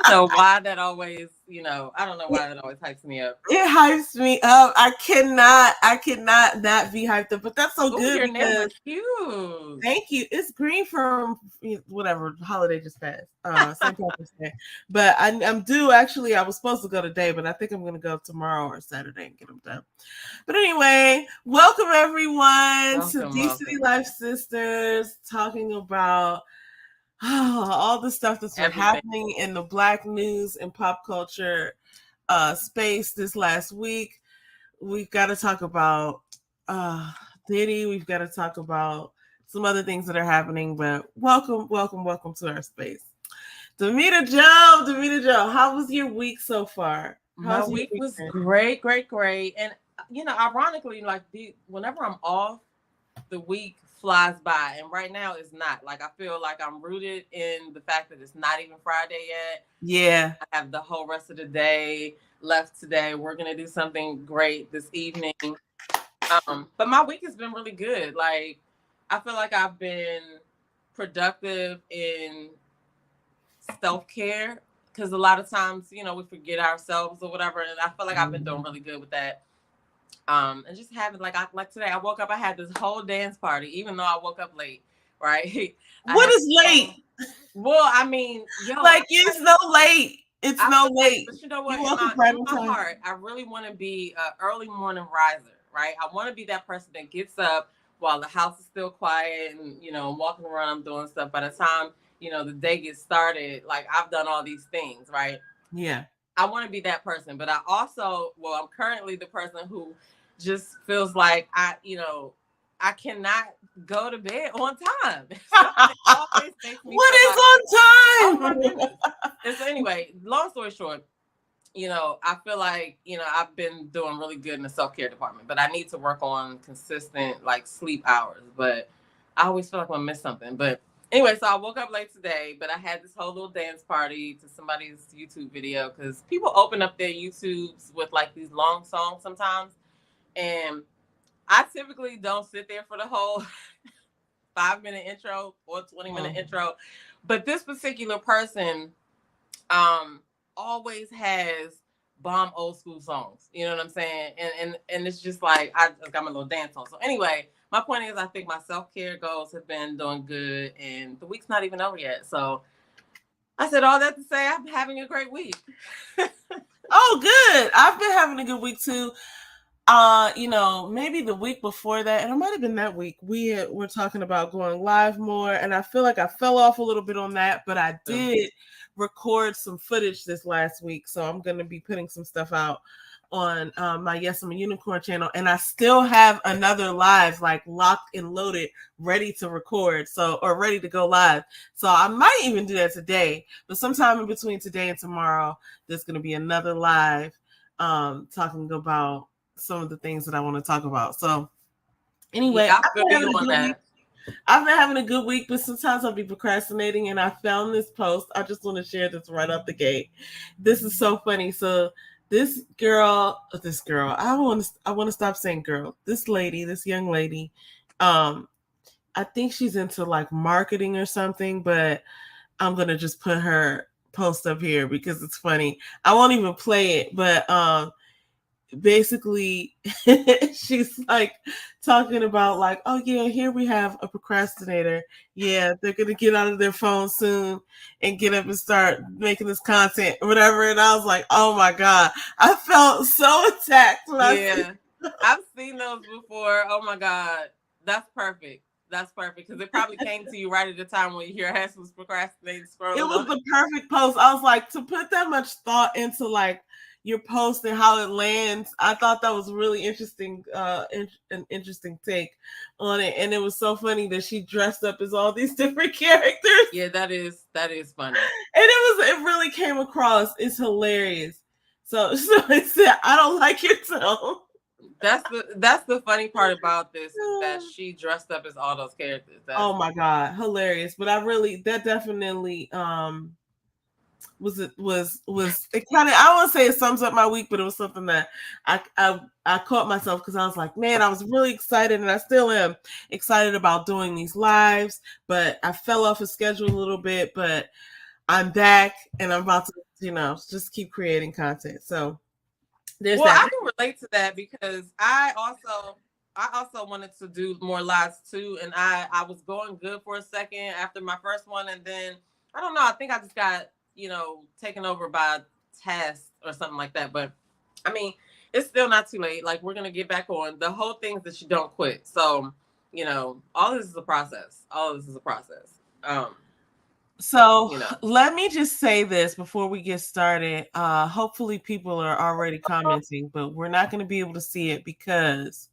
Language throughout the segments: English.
So why that always, I don't know why that always hypes me up. It hypes me up. I cannot not be hyped up. But that's so Oh, good your nails are because cute. thank you. It's green from whatever holiday just passed. St. Patrick's Day. But I'm due. Actually, I was supposed to go today, but I think I'm going to go tomorrow or Saturday and get them done. But anyway, welcome everyone to D City Welcome. Life Sisters, talking about all the stuff that's been Everything. happening in the Black news and pop culture space this last week. We've got to talk about Diddy. We've got to talk about some other things that are happening. But welcome to our space. Davita Joe, how was your week so far? My How's your week week was been? great, great, great. And ironically, like whenever I'm off, the week flies by. And right now it's not. Like I feel like I'm rooted in the fact that it's not even Friday yet. Yeah. I have the whole rest of the day left today. We're gonna do something great this evening. But my week has been really good. Like I feel like I've been productive in self-care because a lot of times, we forget ourselves or whatever. And I feel like I've been doing really good with that. And just having like today, I woke up, I had this whole dance party, even though I woke up late, right? What is late? Well, I mean, like it's no late. It's no late. But you know what? You In my heart, I really want to be an early morning riser, right? I want to be that person that gets up while the house is still quiet and, I'm walking around, I'm doing stuff. By the time, the day gets started, like I've done all these things, right? Yeah. I want to be that person. But I'm currently the person who just feels like I cannot go to bed on time. What is on time? Oh my goodness. And so anyway, long story short, I feel like, I've been doing really good in the self-care department, but I need to work on consistent like sleep hours. But I always feel like I'm gonna miss something. But anyway, so I woke up late today, but I had this whole little dance party to somebody's YouTube video because people open up their YouTubes with like these long songs sometimes. And I typically don't sit there for the whole 5-minute intro or 20-minute intro. But this particular person always has bomb old school songs. You know what I'm saying? And it's just like I got my little dance on. So anyway, my point is I think my self-care goals have been doing good and the week's not even over yet. So I said all that to say I'm having a great week. Oh, good. I've been having a good week too. Maybe the week before that, and it might have been that week, we're talking about going live more, and I feel like I fell off a little bit on that, but I did record some footage this last week, so I'm going to be putting some stuff out on my Yes I'm a Unicorn channel, and I still have another live like locked and loaded, ready to record, or ready to go live. So I might even do that today, but sometime in between today and tomorrow, there's going to be another live talking about some of the things that I want to talk about. So anyway, I've been having a good week, but sometimes I'll be procrastinating, and I found this post. I just want to share this right off the gate. This is so funny. So this girl, I want to stop saying girl. This young lady, I think she's into like marketing or something, but I'm going to just put her post up here because it's funny. I won't even play it, but basically she's like talking about like, oh yeah, here we have a procrastinator. Yeah, they're gonna get out of their phone soon and get up and start making this content or whatever. And I was like, oh my god, I felt so attacked. I've seen those before. Oh my god, that's perfect. That's perfect because it probably came to you right at the time when your ass was procrastinating. It was the perfect post. I was like, to put that much thought into like your post and how it lands, I thought that was really interesting, an interesting take on it. And it was so funny that she dressed up as all these different characters. Yeah, that is funny. And it really came across. It's hilarious. So it said, I don't like your tone. That's the funny part about this is that she dressed up as all those characters. Oh my god, hilarious! But that definitely was it kind of, I don't want to say it sums up my week, but it was something that I caught myself because I was like, man, I was really excited, and I still am excited about doing these lives, but I fell off a schedule a little bit, but I'm back and I'm about to just keep creating content. So there's Well, that. I can relate to that because I also wanted to do more lives too, and I was going good for a second after my first one, and then I don't know. I think I just got taken over by tasks or something like that. But I mean, it's still not too late. Like, we're gonna get back on. The whole thing is that you don't quit. So all this is a process. All this is a process. So let me just say this before we get started. Hopefully people are already commenting, but we're not going to be able to see it because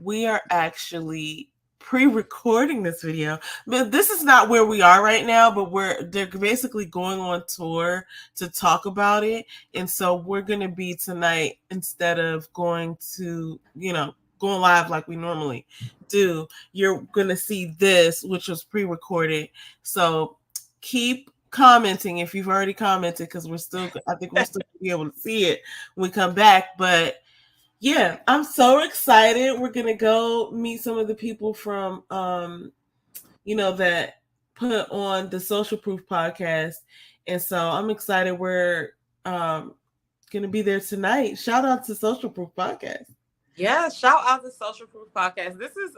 we are actually pre-recording this video. But this is not where we are right now, but they're basically going on tour to talk about it. And so we're going to be tonight, instead of going to, going live like we normally do, you're going to see this, which was pre-recorded. So keep commenting if you've already commented, because I think we'll still be able to see it when we come back. But yeah, I'm so excited. We're gonna go meet some of the people from that put on the Social Proof podcast. And so I'm excited. We're gonna be there tonight. Shout out to Social Proof Podcast. Yeah, shout out to Social Proof Podcast. This is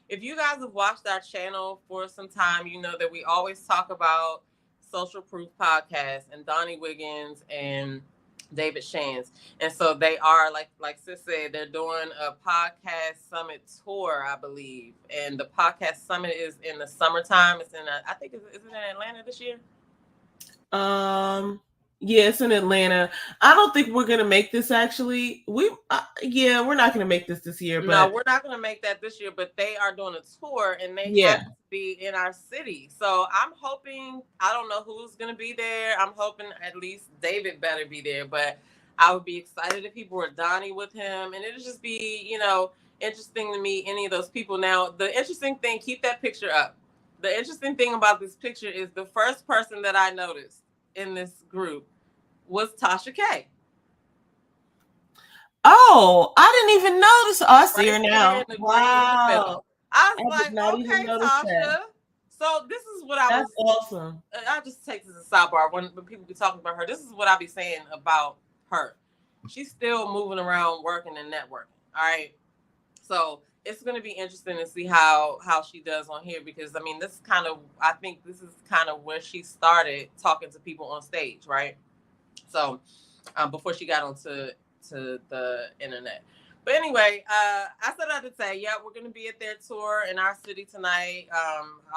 if you guys have watched our channel for some time, you know that we always talk about Social Proof Podcast and Donnie Wiggins and David Shands. And so they are, like Sis said, they're doing a podcast summit tour, I believe. And the podcast summit is in the summertime. It's I think is it in Atlanta this year? Yeah, it's in Atlanta. I don't think we're gonna make this. Actually, we're not gonna make this year. But no, we're not gonna make that this year. But they are doing a tour, and they have to be in our city. So I'm hoping. I don't know who's gonna be there. I'm hoping at least David better be there. But I would be excited if people were Donnie with him, and it'd just be interesting to meet any of those people. Now, the interesting thing, keep that picture up. The interesting thing about this picture is the first person that I noticed in this group was Tasha K. Oh, I didn't even notice. I see her now. Wow. I was like, okay, Tasha. That. So this is what That's awesome. I just take this as a sidebar when people be talking about her. This is what I be saying about her. She's still moving around, working and networking. All right. So it's going to be interesting to see how she does on here, because I mean, I think this is kind of where she started talking to people on stage, right? So before she got onto the internet. But anyway, I said I had to say, yeah, we're going to be at their tour in our city tonight.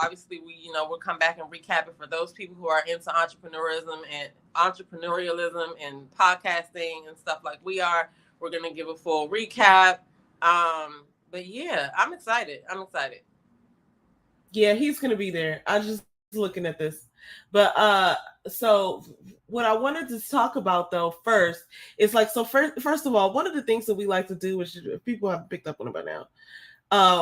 Obviously, we'll come back and recap it for those people who are into entrepreneurialism and podcasting and stuff like we are. We're going to give a full recap. But yeah, I'm excited. Yeah, he's going to be there. I just looking at this. But so what I wanted to talk about though first is first of all, one of the things that we like to do, which if people have picked up on it by now,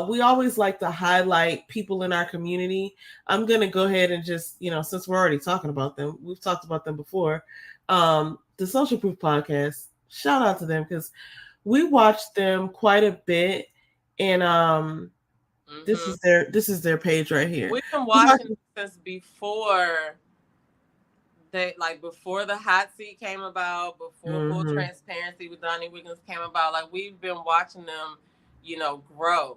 we always like to highlight people in our community. I'm gonna go ahead and just, since we're already talking about them, we've talked about them before. The Social Proof Podcast, shout out to them because we watched them quite a bit, and this is their page right here. We've been watching since before before the hot seat came about, before Full Transparency with Donnie Wiggins came about. Like, we've been watching them, grow.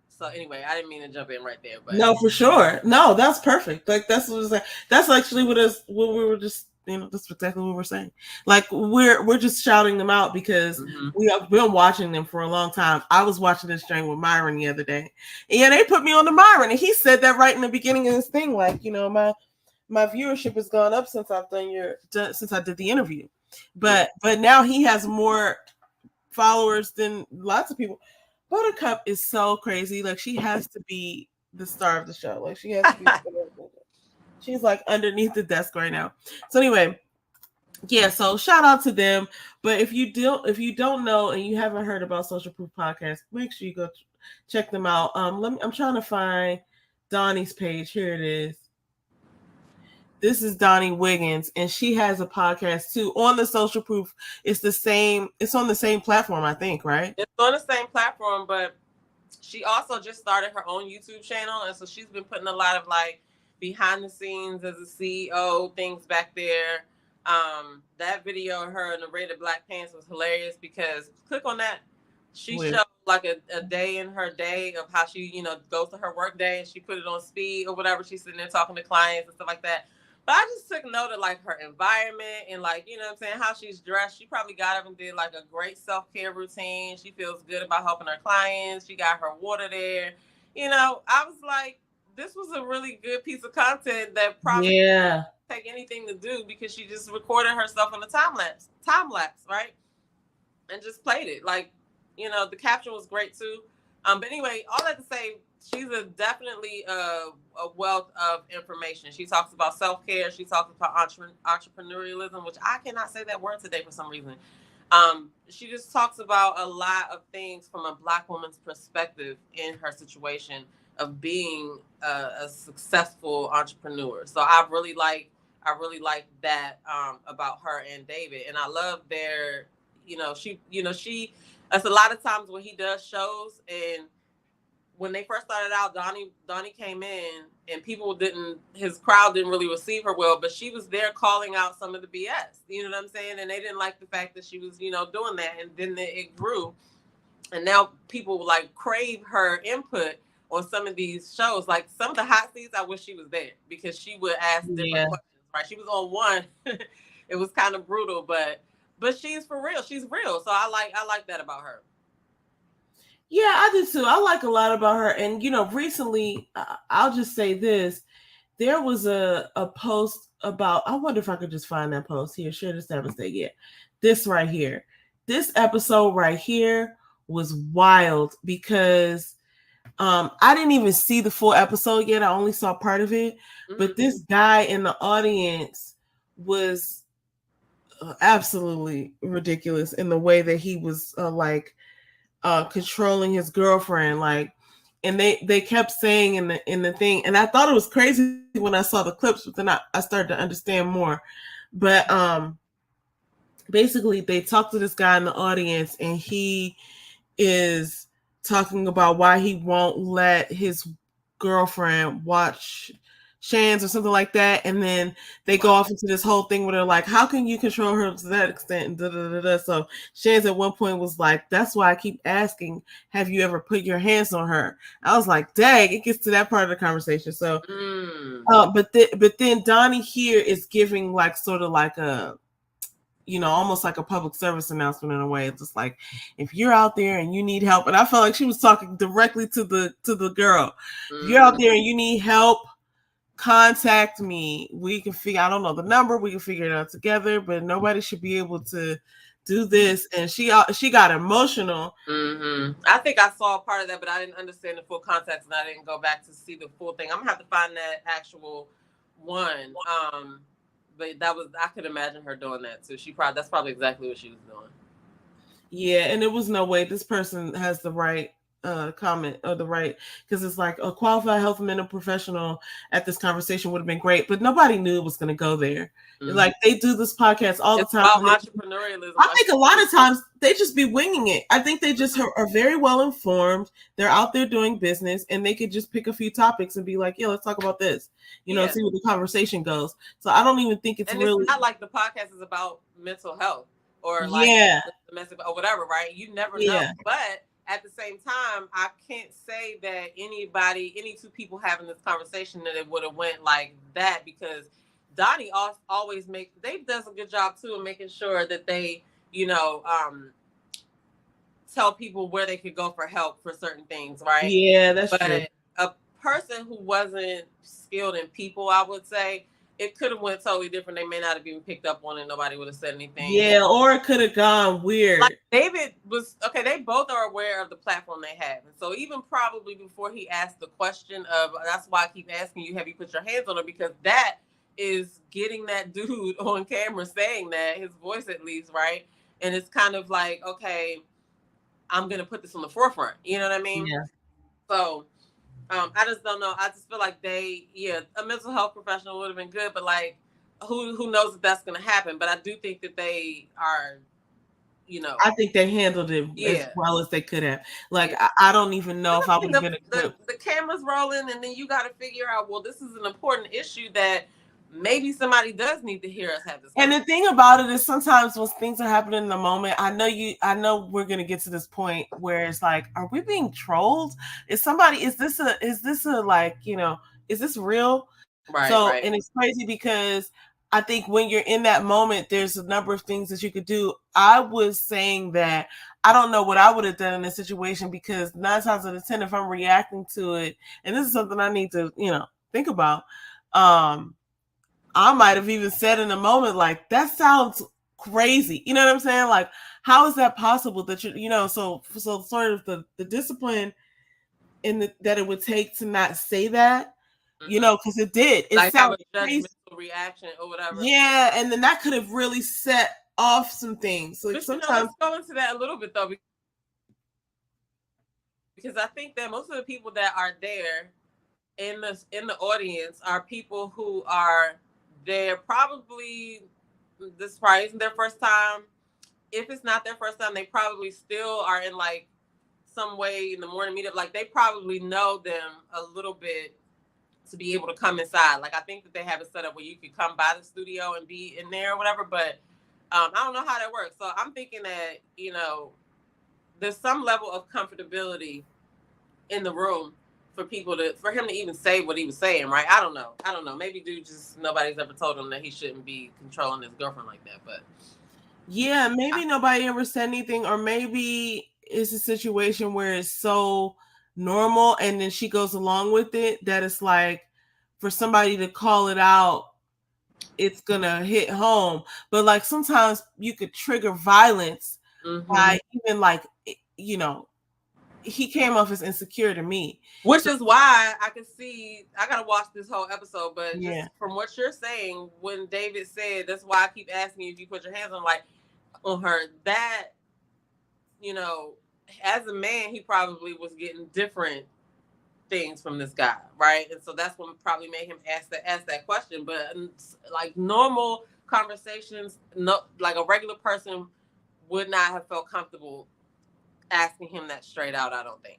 So anyway, I didn't mean to jump in right there, but no, for sure. No, that's perfect. Like, that's what that's actually what we were just, that's exactly what we're saying. Like, we're just shouting them out because we have been watching them for a long time. I was watching this stream with Myron the other day. And yeah, they put me on to Myron, and he said that right in the beginning of this thing. Like, my viewership has gone up since I did the interview. But now he has more followers than lots of people. Buttercup is so crazy. Like, she has to be the star of the show. Like, she has to be. She's like underneath the desk right now. So anyway, yeah. So shout out to them. But if you don't know and you haven't heard about Social Proof Podcast, make sure you go check them out. I'm trying to find Donnie's page. Here it is. This is Donnie Wiggins, and she has a podcast too on the Social Proof. It's on the same platform, I think, right? It's on the same platform, but she also just started her own YouTube channel, and so she's been putting a lot of behind the scenes as a CEO things back there. That video of her in the rated black pants was hilarious because click on that. She With showed like a day in her day of how she, goes to her work day, and she put it on speed or whatever. She's sitting there talking to clients and stuff like that. But I just took note of like her environment and like, what I'm saying, how she's dressed. She probably got up and did like a great self-care routine. She feels good about helping her clients. She got her water there. I was like, this was a really good piece of content that probably yeah. take anything to do because she just recorded herself in a time lapse, right? And just played it. Like, the caption was great too. But anyway, all that to say, she's definitely a wealth of information. She talks about self-care. She talks about entrepreneurialism, which I cannot say that word today for some reason. She just talks about a lot of things from a Black woman's perspective in her situation of being a successful entrepreneur. So I really like that about her and David, and I love their, she. That's a lot of times when he does shows, and when they first started out, Donnie came in, and his crowd didn't really receive her well, but she was there calling out some of the BS. You know what I'm saying? And they didn't like the fact that she was, doing that, and then it grew, and now people like crave her input on some of these shows. Like some of the hot seats, I wish she was there because she would ask different questions. Right? She was on one. It was kind of brutal, but she's for real. She's real. So I like that about her. Yeah, I do too. I like a lot about her. And, recently, I'll just say this. There was a post about, I wonder if I could just find that post here. Share this episode. Yeah. This right here. This episode right here was wild because I didn't even see the full episode yet. I only saw part of it. Mm-hmm. But this guy in the audience was absolutely ridiculous in the way that he was controlling his girlfriend, like, and they kept saying in the thing, and I thought it was crazy when I saw the clips, but then I started to understand more. But basically they talked to this guy in the audience, and he is talking about why he won't let his girlfriend watch Shan's or something like that, and then they go off into this whole thing where they're like, how can you control her to that extent? So Shan's at one point was like, that's why I keep asking, have you ever put your hands on her? I was like, dang, it gets to that part of the conversation. So but then Donnie here is giving like sort of like a, almost like a public service announcement in a way. It's just like, if you're out there and you need help, and I felt like she was talking directly to the girl. If you're out there and you need help, contact me. We can figure, I don't know the number, we can figure it out together, but nobody should be able to do this. And she got emotional. Mm-hmm. I think I saw part of that, but I didn't understand the full context, and I didn't go back to see the full thing. I'm gonna have to find that actual one. But I could imagine her doing that too. That's probably exactly what she was doing. Yeah, and there was no way this person has the right comment or the right, because it's like a qualified health mental professional at this conversation would have been great, but nobody knew it was going to go there. Mm-hmm. Like they do this podcast all the time. About entrepreneurialism. I think a lot of times they just be winging it. I think they just are very well informed. They're out there doing business, and they could just pick a few topics and be like, yeah, let's talk about this, see where the conversation goes. So I don't even think it's really, it's not like the podcast is about mental health or like domestic or whatever, right? You never know. But at the same time, I can't say that any two people having this conversation, that it would have went like that, because Donnie always does a good job too of making sure that they, tell people where they could go for help for certain things, right? Yeah, that's true. A person who wasn't skilled in people, I would say, it could have went totally different. They may not have even picked up on it. Nobody would have said anything. Yeah, or it could have gone weird. Like David was, okay, they both are aware of the platform they have. And so even probably before he asked the question of, that's why I keep asking you, have you put your hands on her? Because that is getting that dude on camera saying that, his voice at least, right? And it's kind of like, okay, I'm going to put this on the forefront. You know what I mean? Yeah. So I just don't know. I just feel like a mental health professional would have been good, but like, who knows if that's going to happen? But I do think that they are, I think they handled it as well as they could have. Like, I don't even know if I would have been the camera's rolling, and then you got to figure out, well, this is an important issue that maybe somebody does need to hear us have this. And the thing about it is sometimes when things are happening in the moment, I know we're gonna get to this point where it's like, are we being trolled? Is this a like, is this real? Right, So, right. and it's crazy because I think when you're in that moment, there's a number of things that you could do. I was saying that I don't know what I would have done in this situation because 9 times out of 10, if I'm reacting to it, and this is something I need to, think about, I might have even said in a moment, like, that sounds crazy. You know what I'm saying? Like, how is that possible that so sort of the discipline that it would take to not say that, because it did. It like have sounds a judgmental crazy. reaction or whatever. Yeah, and then that could have really set off some things. Like But sometimes, let's go into that a little bit though, because I think that most of the people that are there in the audience are people who are there probably, this probably isn't their first time. If it's not their first time, they probably still are in like some way in the morning meetup. Like they probably know them a little bit to be able to come inside. Like I think that they have it set up where you could come by the studio and be in there or whatever. But I don't know how that works. So I'm thinking that there's some level of comfortability in the room for him to even say what he was saying, right? I don't know. Maybe dude just nobody's ever told him that he shouldn't be controlling his girlfriend like that. But yeah, maybe nobody ever said anything, or maybe it's a situation where it's so normal and then she goes along with it that it's like for somebody to call it out, it's gonna hit home. But like sometimes you could trigger violence by even like, he came off as insecure to me. Which is why I can see, I gotta watch this whole episode, but Yeah. just from what you're saying, when David said, that's why I keep asking you if you put your hands on her, that, as a man, he probably was getting different things from this guy, right? And so that's what probably made him ask that question. But like normal conversations, no, like a regular person would not have felt comfortable asking him that straight out. I don't think.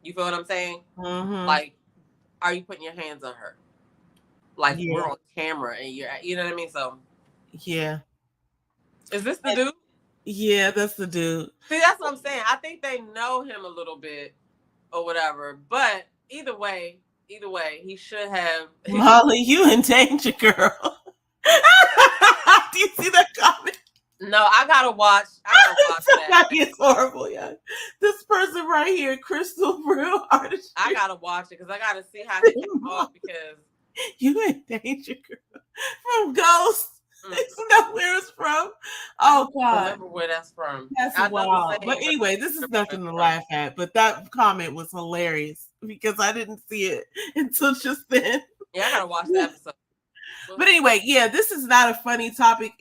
You feel what I'm saying? Mm-hmm. Like, are you putting your hands on her? Like we're on camera and you know what I mean? So yeah. Is this the dude? Yeah, that's the dude. See, that's what I'm saying. I think they know him a little bit or whatever. But either way, he should have. Molly, you in danger, girl. Do you see that comment? No, I gotta watch that. It's horrible, yeah. This person right here, Crystal Real Artist. I gotta watch it because I gotta see how he came off because you in danger, girl. From Ghost. It's not where it's from. Oh God. I remember where that's from. That's wild. But anyway, this is nothing to laugh at. But that comment was hilarious because I didn't see it until just then. Yeah, I gotta watch the episode. But anyway, yeah, this is not a funny topic.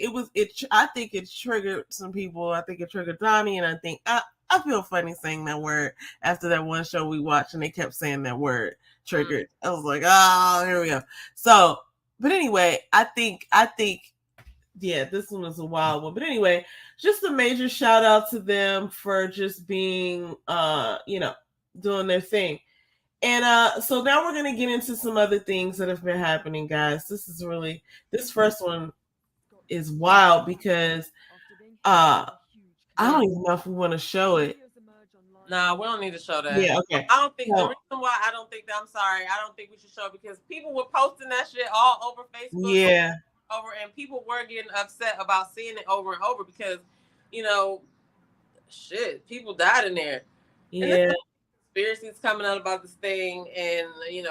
I think it triggered some people. I think it triggered Donnie, and I think I feel funny saying that word after that one show we watched, and they kept saying that word triggered. I was like, oh, here we go. So, but anyway, I think, yeah, this one was a wild one. But anyway, just a major shout out to them for just being, doing their thing. And so now we're going to get into some other things that have been happening, guys. This first one is wild because I don't even know if we want to show it. Nah, we don't need to show that. Yeah, okay. I don't think the reason why I don't think that, I'm sorry, I don't think we should show it because people were posting that shit all over Facebook. Yeah. And people were getting upset about seeing it over and over because, people died in there. Yeah. Conspiracies coming out about this thing, and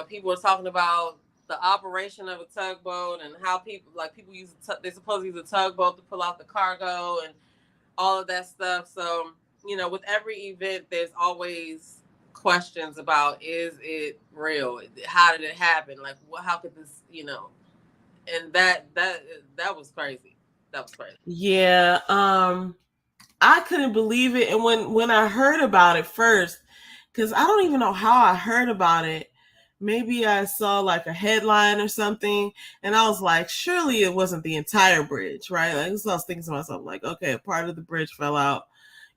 people are talking about the operation of a tugboat and how people use they supposed to use a tugboat to pull out the cargo and all of that stuff. So with every event, there's always questions about, is it real? How did it happen? Like, how could this? And that was crazy. That was crazy. Yeah. I couldn't believe it, and when I heard about it first. Because I don't even know how I heard about it. Maybe I saw like a headline or something, and I was like, surely it wasn't the entire bridge, right? Like, so I was thinking to myself, like, okay, a part of the bridge fell out,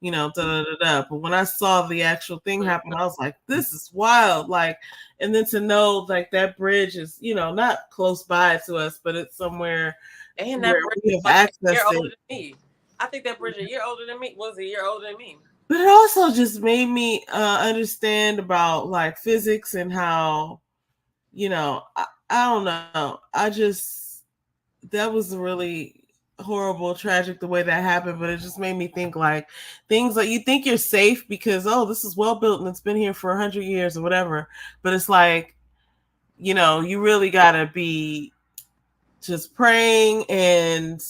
Da da da da. But when I saw the actual thing happen, Mhm. I was like, this is wild. Like, and then to know like that bridge is, not close by to us, but it's somewhere And where that bridge we is have like a year access older to. than me. I think that bridge a year older than me. Was a year older than me. But it also just made me understand about like physics and how, I don't know. That was really horrible, tragic the way that happened, but it just made me think like things like you think you're safe because, oh, this is well built and it's been here for 100 years or whatever. But it's like, you really got to be just praying and,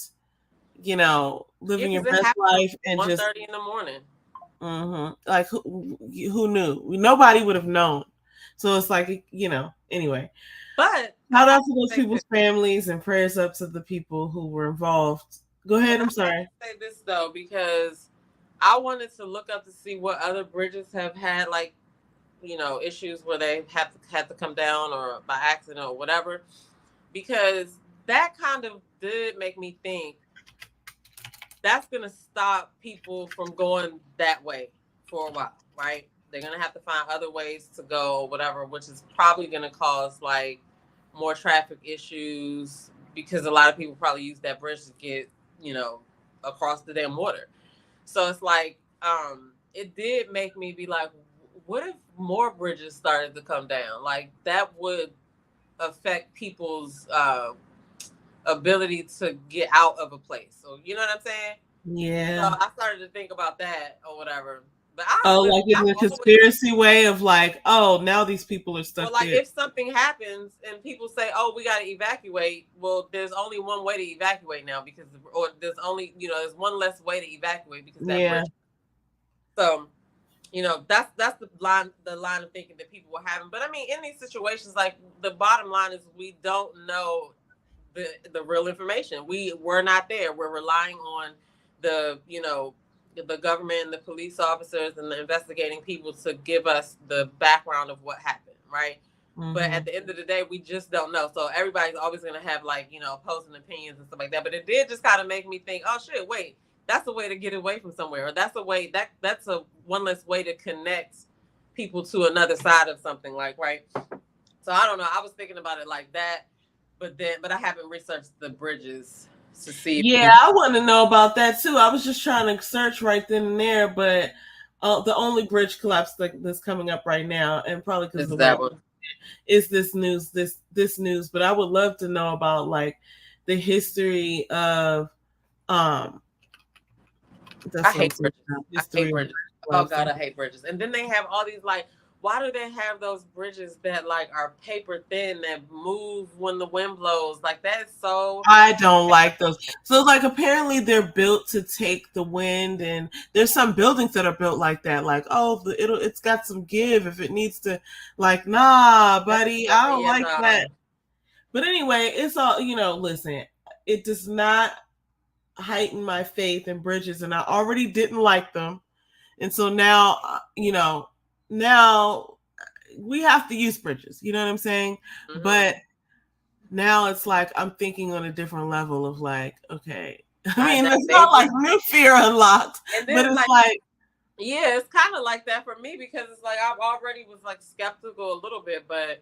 Yeah, living your because it best happened at life and just 1:30 in the morning. like who knew? Nobody would have known. So it's like, anyway. But I Shout have out to to those say this. people's families and prayers up to the people who were involved. Go But ahead. I'm I have sorry. to say this though, because I wanted to look up to see what other bridges have had like, issues where they have had to come down or by accident or whatever. Because that kind of did make me think that's gonna stop people from going that way for a while, right? They're gonna have to find other ways to go or whatever, which is probably gonna cause like more traffic issues because a lot of people probably use that bridge to get, you know, across the damn water. So it's like, it did make me be like, what if more bridges started to come down? Like that would affect people's ability to get out of a place. So you know what I'm saying? So Yeah. I started to think about that or whatever. But I Oh, listen, like in the I've always conspiracy way of like, oh, now these people are well, stuck like there. if something happens and people say, "Oh, we got to evacuate," well, there's only one way to evacuate now because, or there's only, there's one less way to evacuate because that Yeah. bridge. So that's the line of thinking that people were having. But I mean, in these situations, like the bottom line is we don't know the real information. We're not there. We're relying on the government and the police officers and the investigating people to give us the background of what happened, right? But Mm-hmm. at the end of the day, we just don't know. So everybody's always gonna have like opposing opinions and stuff like that. But it did just kind of make me think, oh shit, wait, that's a way to get away from somewhere, or that's a way that's a one less way to connect people to another side of something, like, right? So I don't know. I was thinking about it like that, but I haven't researched the bridges to see if Yeah, you I want to know about that too. I was just trying to search right then and there, but the only bridge collapse that's coming up right now, and probably because is the that weather, one. is this news. This news, but I would love to know about like the history of um. I That's what I'm hate saying. bridges. I hate History of bridges. bridge Oh collapse. god, I hate bridges. And then they have all these like, why do they have those bridges that like are paper thin that move when the wind blows? Like that is so. I don't like those. So like apparently they're built to take the wind, and there's some buildings that are built like that. Like, oh, it's got some give if it needs to. Like, nah, That's buddy, I okay. don't Yeah, like that. no. But anyway, it's all listen, it does not heighten my faith in bridges, and I already didn't like them, and so now now we have to use bridges. You know what I'm saying? Hmm. But now it's like I'm thinking on a different level of like, okay. I I mean, that it's not like baby, new fear unlocked, and but then it's like. like, Yeah, it's kind of like that for me because it's like I've already was like skeptical a little bit, but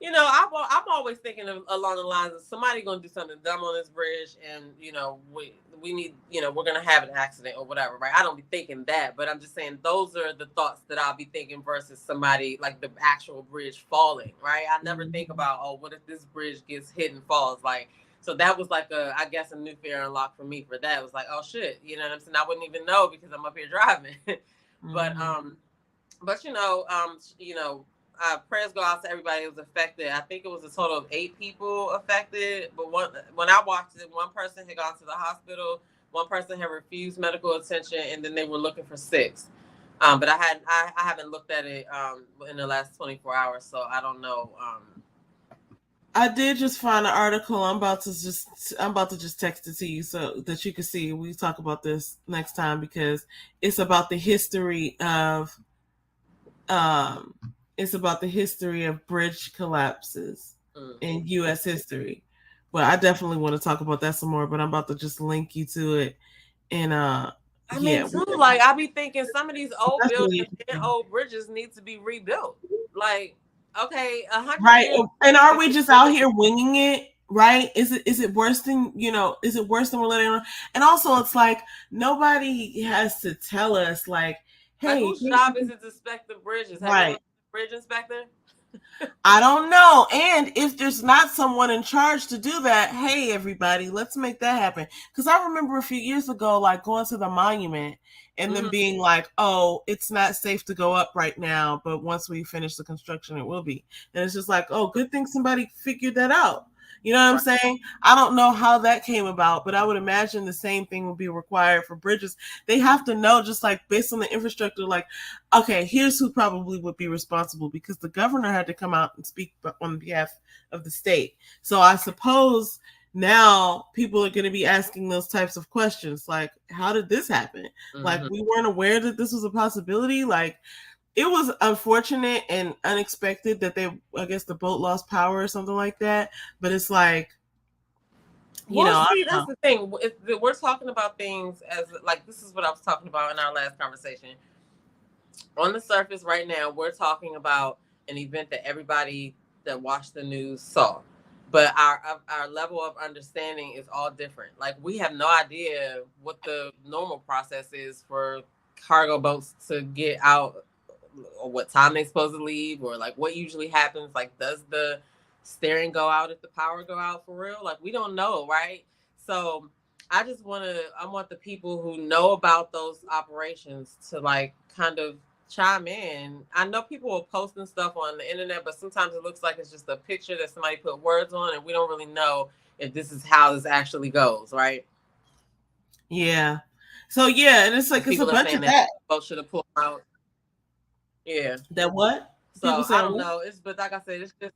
I'm always thinking along the lines of somebody gonna do something dumb on this bridge, and we need we're gonna have an accident or whatever, right? I don't be thinking that, but I'm just saying those are the thoughts that I'll be thinking versus somebody like the actual bridge falling, right? I never think mhm. about, oh, what if this bridge gets hit and falls, like. So that was like I guess a new fear unlock for me for that. It was like, oh shit, you know what I'm saying? I wouldn't even know because I'm up here driving, but Mhm. prayers go out to everybody who was affected. I think it was a total of 8 people affected. But when I watched it, one person had gone to the hospital, one person had refused medical attention, and then they were looking for 6. But I haven't looked at it in the last 24 hours, so I don't know. I did just find an article. I'm about to just text it to you so that you can see. We talk about this next time because it's about the history of um it's about the history of bridge collapses in US history. But I definitely want to talk about that some more, but I'm about to just link you to it and I mean, Yeah, too, like I be thinking some of these old definitely. buildings and old bridges need to be rebuilt. Like, okay, 100 Right. years. And are we just out here winging it? Right? Is it worse than is it worse than we're letting on? And also it's like nobody has to tell us like, Like, hey, whose job is it to inspect the bridges? Have you ever right. been a bridge inspector? I don't know. And if there's not someone in charge to do that, hey everybody, let's make that happen. Because I remember a few years ago, like going to the monument and then Mm-hmm. being like, oh, it's not safe to go up right now, but once we finish the construction, it will be. And it's just like, oh, good thing somebody figured that out. You know what I'm Right. saying? I don't know how that came about, but I would imagine the same thing would be required for bridges. They have to know, just like based on the infrastructure, like, okay, here's who probably would be responsible because the governor had to come out and speak on behalf of the state. So I suppose now people are going to be asking those types of questions like, how did this happen? Like, Mm-hmm. we weren't aware that this was a possibility. Like, it was unfortunate and unexpected that I guess the boat lost power or something like that. But it's like, Well, I see, don't that's know. the thing. We're talking about things as like this is what I was talking about in our last conversation. On the surface, right now, we're talking about an event that everybody that watched the news saw, but our level of understanding is all different. Like, we have no idea what the normal process is for cargo boats to get out, or what time they supposed to leave, or like what usually happens. Like, does the steering go out if the power go out for real? Like, we don't know, right? So I want the people who know about those operations to like kind of chime in. I know people are posting stuff on the internet, but sometimes it looks like it's just a picture that somebody put words on, and we don't really know if this is how this actually goes, right? Yeah. So yeah, and it's like it's a People are bunch saying of that that. boat should have pulled out. Yeah. That what? People So I saying don't what? know. It's but like I said, it's just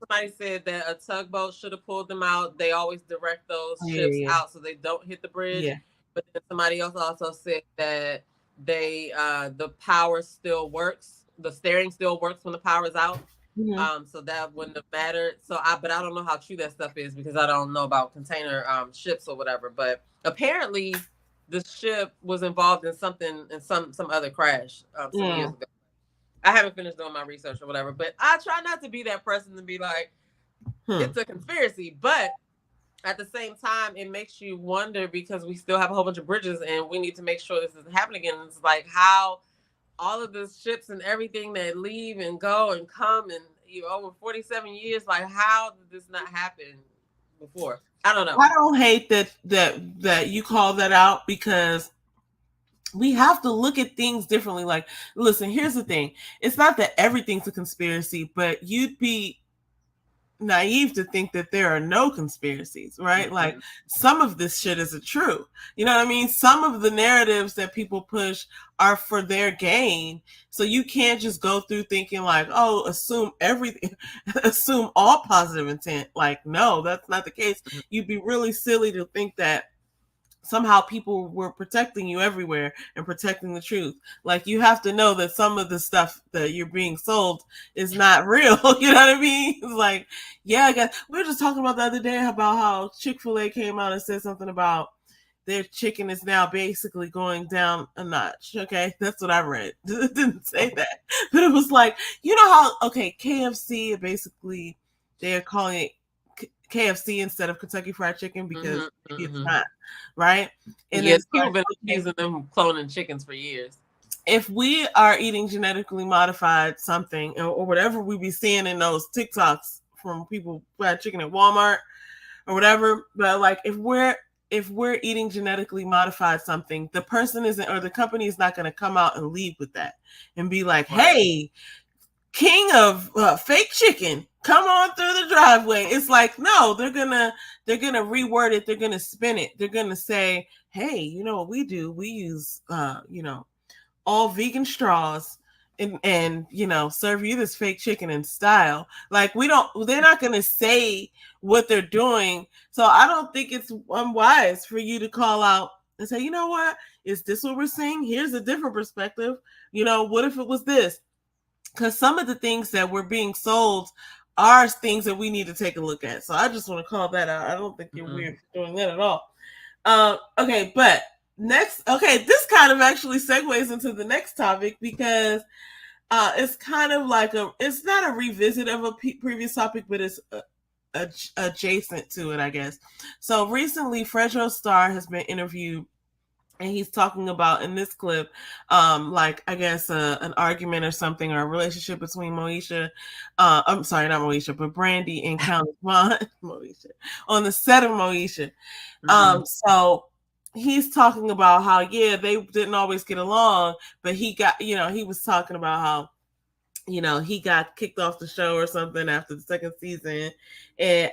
somebody said that a tugboat should have pulled them out. They always direct those Oh, ships yeah, out so they don't hit the bridge. yeah. But then somebody else also said that the power still works. The steering still works when the power is out. Yeah. So that wouldn't have mattered. But I don't know how true that stuff is because I don't know about container ships or whatever. But apparently, the ship was involved in something in some other crash some years Mm. ago. I haven't finished doing my research or whatever, but I try not to be that person to be like, Hmm. it's a conspiracy. But at the same time, it makes you wonder because we still have a whole bunch of bridges and we need to make sure this doesn't happen again. It's like how all of the ships and everything that leave and go and come and over 47 years, like how did this not happen before? I don't know. I don't hate that you call that out because we have to look at things differently. Like, listen, here's the thing. It's not that everything's a conspiracy, but you'd be naive to think that there are no conspiracies, right? Like, Mm-hmm. some of this shit isn't true. You know what I mean? Some of the narratives that people push are for their gain. So you can't just go through thinking like, oh, assume everything, assume all positive intent. Like, no, that's not the case. You'd be really silly to think that somehow people were protecting you everywhere and protecting the truth. Like, you have to know that some of the stuff that you're being sold is not real. You know what I mean? It's like, yeah, I guess we were just talking about the other day about how Chick-fil-A came out and said something about their chicken is now basically going down a notch. Okay, that's what I read. It didn't say that, but it was like, you know how KFC basically they're calling it KFC instead of Kentucky Fried Chicken because Mm-hmm. it's Mm-hmm. not, right? And Yes, it's people like, have been okay, accusing them of cloning chickens for years. if we are eating genetically modified something or whatever we be seeing in those TikToks from people who had chicken at Walmart or whatever, but like if we're eating genetically modified something, the person isn't or the company is not going to come out and lead with that and be like, Right. hey, king of fake chicken, come on through the driveway. It's like, no, they're gonna reword it, they're gonna spin it, they're gonna say, hey, you know what we do, we use all vegan straws and serve you this fake chicken in style. Like, they're not gonna say what they're doing. So I don't think it's unwise for you to call out and say, you know what, is this what we're seeing? Here's a different perspective. What if it was this? Because some of the things that were being sold are things that we need to take a look at. So I just want to call that out. I don't think you're Mm-hmm. weird for doing that at all. Okay, but Next, okay, this kind of actually segues into the next topic because it's kind of like it's not a revisit of a previous topic, but it's adjacent to it, I guess. So recently, Fredro Starr has been interviewed, and he's talking about in this clip, like I guess an argument or something, or a relationship between Moesha, I'm sorry, not Moesha, but Brandy and Countess Vaughn, Moesha, on the set of Moesha. So he's talking about how they didn't always get along, but he got, he was talking about how he got kicked off the show or something after the second season. And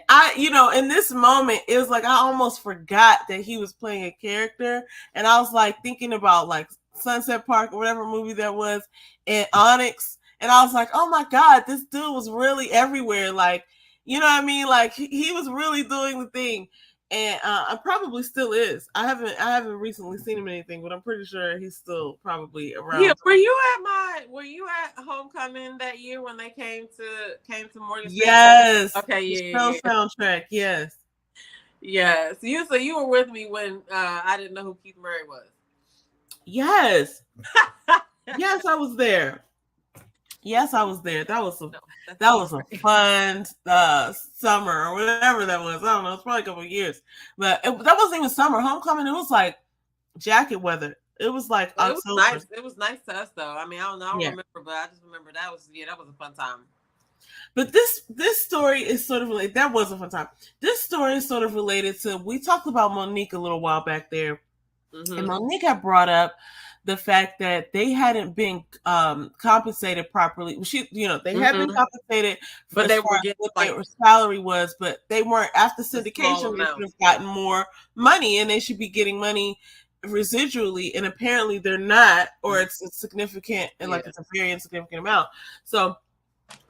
in this moment, it was like I almost forgot that he was playing a character. And I was like thinking about like Sunset Park or whatever movie that was, and Onyx. And I was like, oh my God, this dude was really everywhere. Like, you know what I mean? Like he was really doing the thing. And I probably still is. I haven't recently seen him in anything, but I'm pretty sure he's still probably around. Yeah, were you at homecoming that year when they came to Morgan State? Yes. Okay, yeah. Soundtrack, yes. Yes. So you were with me when I didn't know who Keith Murray was. Yes. Yes, I was there. Yes, I was there. That was a fun summer or whatever that was. I don't know. It's probably a couple of years, but that wasn't even summer. Homecoming. It was like jacket weather. It was like October. It was nice. It was nice to us though. I mean, I don't remember, but I just remember that was a fun time. But this story is sort of related. That was a fun time. This story is sort of related to. We talked about Monique a little while back there, and Monique had brought up the fact that they hadn't been compensated properly. They had been compensated, but they were getting what their salary was, but they weren't after syndication. They should have gotten more money, and they should be getting money residually, and apparently they're not, or it's significant, and like it's a very insignificant amount. So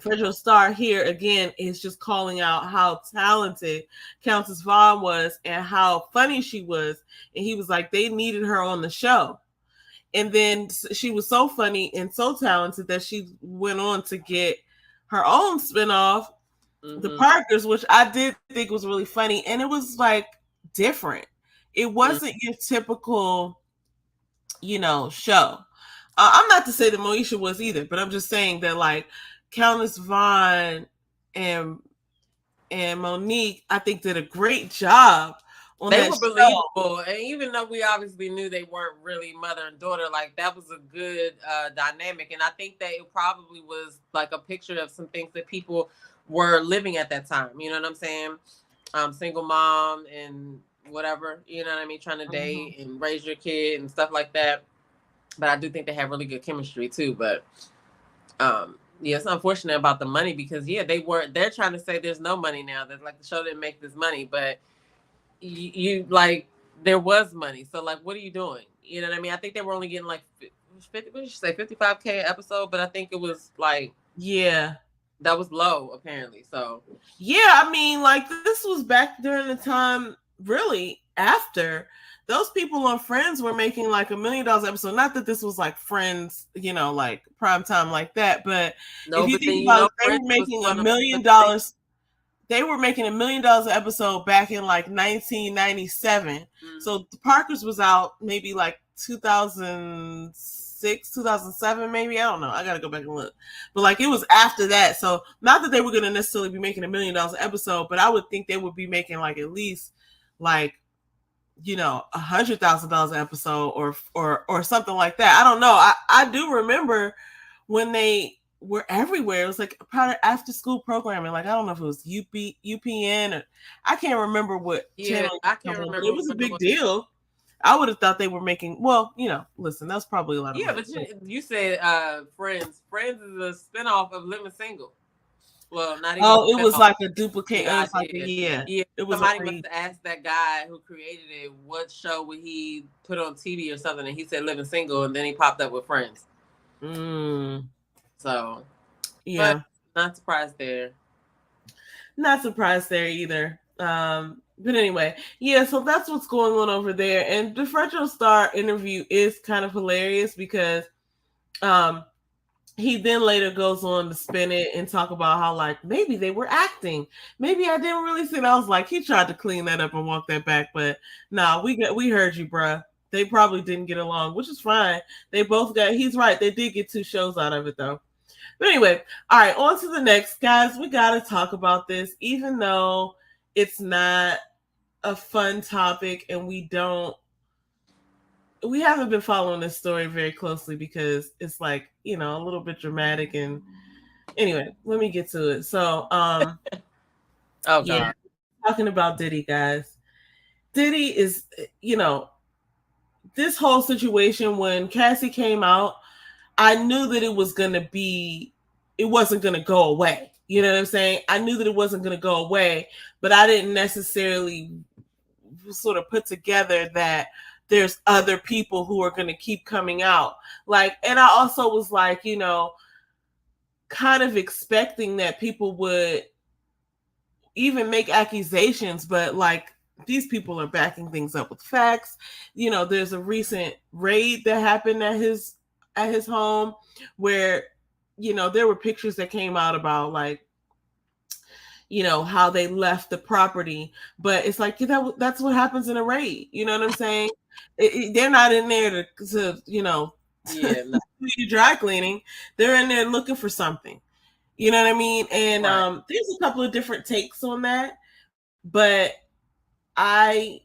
Fredro Starr here again is just calling out how talented Countess Vaughn was and how funny she was, and he was like they needed her on the show. And then she was so funny and so talented that she went on to get her own spinoff, The Parkers, which I did think was really funny. And it was like different. It wasn't your typical, show. I'm not to say that Moesha was either, but I'm just saying that like Countess Vaughn and Monique, I think, did a great job. They were believable, and even though we obviously knew they weren't really mother and daughter, like that was a good dynamic. And I think that it probably was like a picture of some things that people were living at that time. You know what I'm saying? Single mom and whatever, you know what I mean? Trying to date and raise your kid and stuff like that. But I do think they have really good chemistry too. But it's unfortunate about the money because they're trying to say there's no money now. That like the show didn't make this money, but you like there was money. So like, what are you doing? You know what I mean? I think they were only getting like 50. What did you say? $55K episode, but I think it was like that was low apparently. So I mean, like this was back during the time, really after those people on Friends were making like $1 million episode. Not that this was like Friends, like prime time like that, but if you think about it, they were making $1 million. They were making $1 million an episode back in like 1997. So the Parkers was out maybe like 2006, 2007, maybe. I don't know. I got to go back and look. But like it was after that. So not that they were going to necessarily be making $1 million an episode, but I would think they would be making like at least like, $100,000 an episode or something like that. I don't know. I do remember when they were everywhere. It was like part of after school programming. Like I don't know if it was UPN or I can't remember what channel. I can't remember. It was a big deal. I would have thought they were making. Well, listen, that's probably a lot of money. But you said Friends. Friends is a spinoff of Living Single. Well, not even. Oh, it was like a duplicate. It was like It was somebody must have asked that guy who created it what show would he put on TV or something, and he said Living Single, and then he popped up with Friends. So, but not surprised there. Not surprised there either. But anyway, so that's what's going on over there. And the Fredro Starr interview is kind of hilarious because he then later goes on to spin it and talk about how like maybe they were acting. Maybe I didn't really see it. I was like, he tried to clean that up and walk that back, but no, we heard you, bruh. they probably didn't get along, which is fine. They both got, he's right, they did get 2 shows out of it though. But anyway, all right, on to the next. Guys, we got to talk about this, even though it's not a fun topic and we haven't been following this story very closely because it's like, a little bit dramatic. And anyway, let me get to it. So, Oh yeah, God. talking about Diddy, guys. Diddy is, this whole situation when Cassie came out, I knew that it wasn't going to go away. You know what I'm saying? I knew that it wasn't going to go away, but I didn't necessarily sort of put together that there's other people who are going to keep coming out. Like, and I also was like, kind of expecting that people would even make accusations, but like, these people are backing things up with facts. There's a recent raid that happened at his home where, there were pictures that came out about like, how they left the property, but it's like, that's what happens in a raid. You know what I'm saying? They're not in there to Yeah. No. dry cleaning. They're in there looking for something. You know what I mean? And Right. there's a couple of different takes on that, but I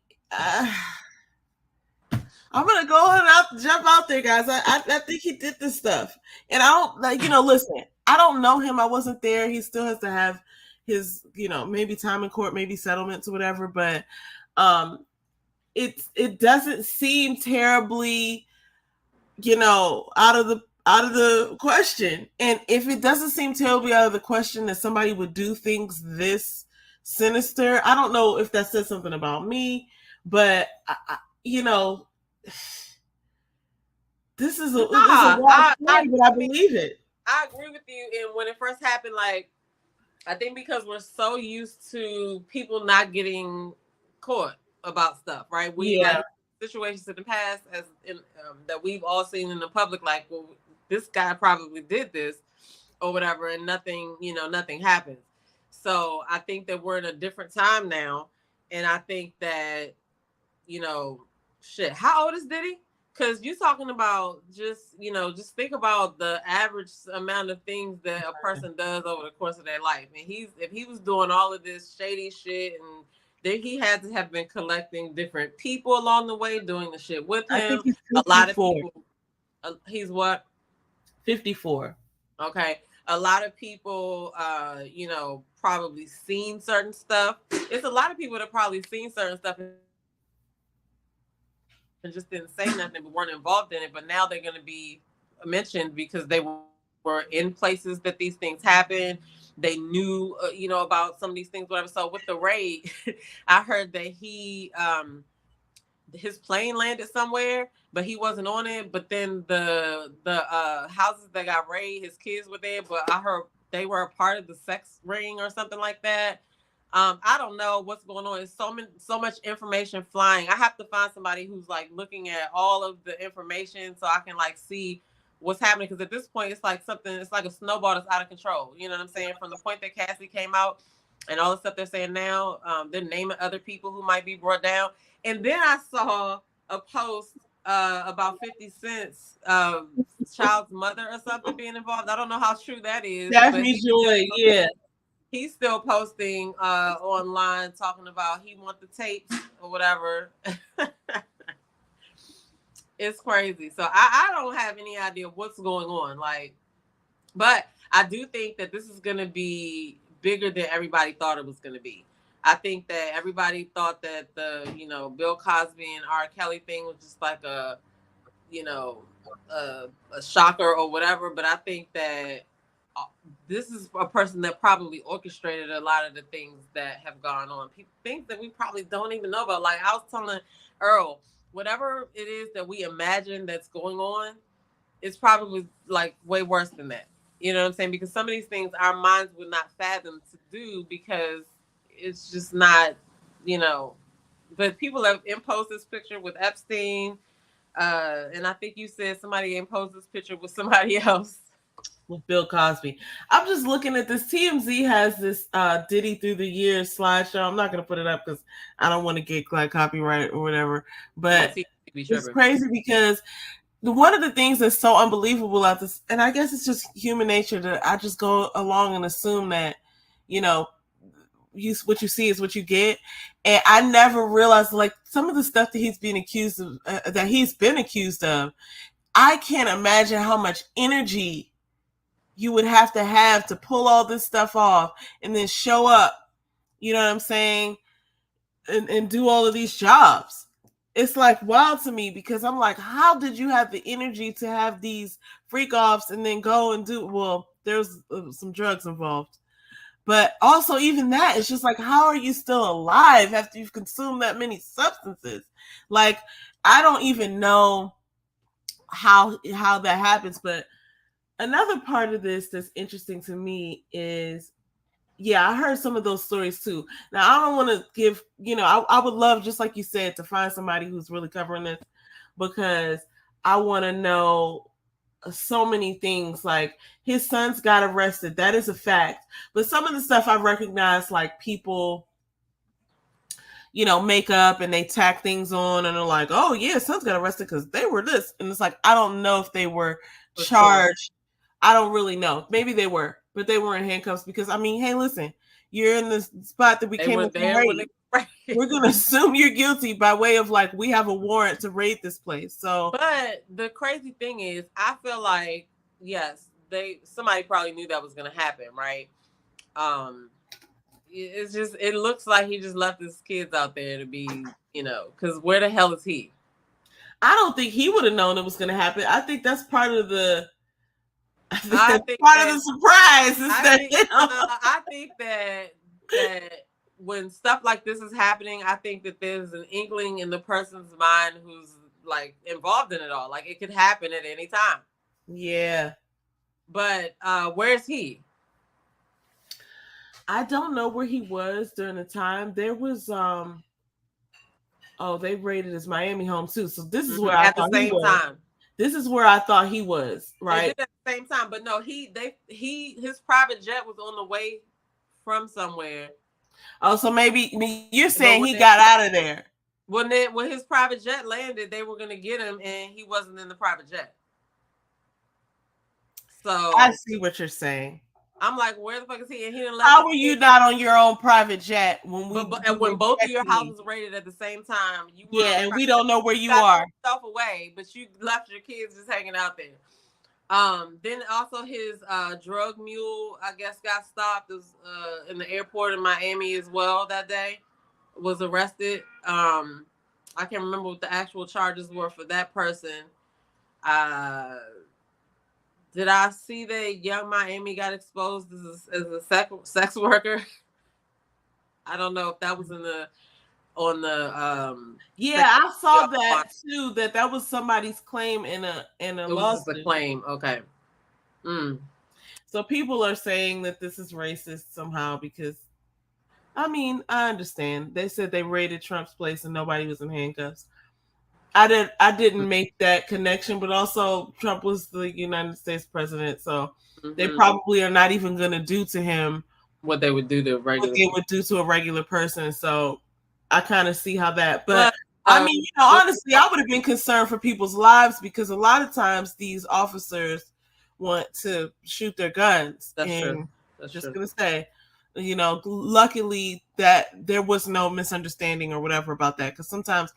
I'm gonna go ahead and jump out there, guys. I think he did this stuff, and I don't like, listen, I don't know him. I wasn't there. He still has to have his, maybe time in court, maybe settlements or whatever. But it doesn't seem terribly, out of the question. And if it doesn't seem terribly out of the question that somebody would do things this sinister, I don't know if that says something about me, but this is a wild story, but I believe it. I agree with you. And when it first happened, like, I think because we're so used to people not getting caught about stuff, right? We Yeah. like situations in the past as in, that we've all seen in the public, like, well, this guy probably did this or whatever, and nothing happens. So I think that we're in a different time now, and I think that, shit. How old is Diddy? Because you're talking about just think about the average amount of things that a person does over the course of their life. And if he was doing all of this shady shit, and then he had to have been collecting different people along the way doing the shit with I think him. he's A lot of 54. people. He's what? 54. Okay. A lot of people, probably seen certain stuff. It's a lot of people that probably seen certain stuff and just didn't say nothing, but weren't involved in it. But now they're going to be mentioned because they were in places that these things happened. They knew, about some of these things, whatever. So with the raid, I heard that his plane landed somewhere, but he wasn't on it. But then the houses that got raided, his kids were there. But I heard they were a part of the sex ring or something like that. I don't know what's going on. It's so much information flying. I have to find somebody who's like looking at all of the information so I can like see what's happening. Because at this point, it's like a snowball that's out of control. You know what I'm saying? From the point that Cassie came out and all the stuff they're saying now, they're naming other people who might be brought down. And then I saw a post about 50 Cent's child's mother or something being involved. I don't know how true that is, but Daphne Joy, yeah. he's still posting online talking about he want the tapes or whatever. It's crazy. So I don't have any idea what's going on. Like, but I do think that this is gonna be bigger than everybody thought it was gonna be. I think that everybody thought that the Bill Cosby and R. Kelly thing was just like you know a shocker or whatever. But I think that this is a person that probably orchestrated a lot of the things that have gone on. Things that we probably don't even know about. Like I was telling Earl, whatever it is that we imagine that's going on, it's probably like way worse than that. You know what I'm saying? Because some of these things our minds would not fathom to do because it's just not, you know. But people have imposed this picture with Epstein, and I think you said somebody imposed this picture with somebody else. With Bill Cosby. I'm just looking at this. TMZ has this Diddy through the years slideshow. I'm not going to put it up because I don't want to get like copyright or whatever. But be It's tripping. crazy because one of the things that's so unbelievable about this, and I guess it's just human nature that I just go along and assume that, you know, what you see is what you get, and I never realized like some of the stuff that he's been accused of. I can't imagine how much energy you would have to pull all this stuff off and then show up. You know what I'm saying? And do all of these jobs. It's like wild to me because I'm like, how did you have the energy to have these freak offs and then go and do? Well, there's some drugs involved, but also even that, it's just like, how are you still alive after you've consumed that many substances? Like, I don't even know how that happens. But another part of this that's interesting to me is, yeah, I heard some of those stories too. Now, I don't want to give, I would love, just like you said, to find somebody who's really covering this, because I want to know so many things. Like, his sons got arrested. That is a fact. But some of the stuff I recognize, like people, make up and they tack things on and they're like, oh, yeah, sons got arrested because they were this. And it's like, I don't know if they were For sure. charged. I don't really know. Maybe they were, but they weren't handcuffs because, I mean, hey, listen, you're in the spot that we They came were in to there when raid. they We're going to assume you're guilty by way of like, we have a warrant to raid this place. So, But the crazy thing is, I feel like, yes, somebody probably knew that was gonna happen, right? Um, it's just, it looks like he just left his kids out there to be, because where the hell is he? I don't think he would have known it was going to happen. I think that's part of the. I think part that, of the surprise is I think that when stuff like this is happening, I think that there's an inkling in the person's mind who's like involved in it all. Like, it could happen at any time. Yeah. But where's he? I don't know where he was during the time. There was they raided his Miami home too. So this is where I At the thought he same was. time. This is where I thought he was, They right? did at the same time, but no, his private jet was on the way from somewhere. Oh, so maybe you're saying he got out of there. When his private jet landed, they were gonna get him, and he wasn't in the private jet. So I see what you're saying. I'm like, where the fuck is he? And he didn't let. How were you not on your own private jet when when both of your houses raided at the same time? You were and we don't know where you are. Yourself away, but you left your kids just hanging out there. Then also his drug mule, I guess, got stopped in the airport in Miami as well that day. Was arrested. I can't remember what the actual charges were for that person. Did I see that Young Miami got exposed as a sex worker? I don't know if that was on the yeah, I saw that too. That was somebody's claim in a lawsuit. It was a claim. Okay. So people are saying that this is racist somehow because, I mean, I understand. They said they raided Trump's place and nobody was in handcuffs. I didn't make that connection, but also Trump was the United States president, so they probably are not even going to do to him what they would do to a regular person. So I kind of see how that. But I mean, honestly, I would have been concerned for people's lives because a lot of times these officers want to shoot their guns. That's true. Just gonna say, luckily that there was no misunderstanding or whatever about that, because sometimes,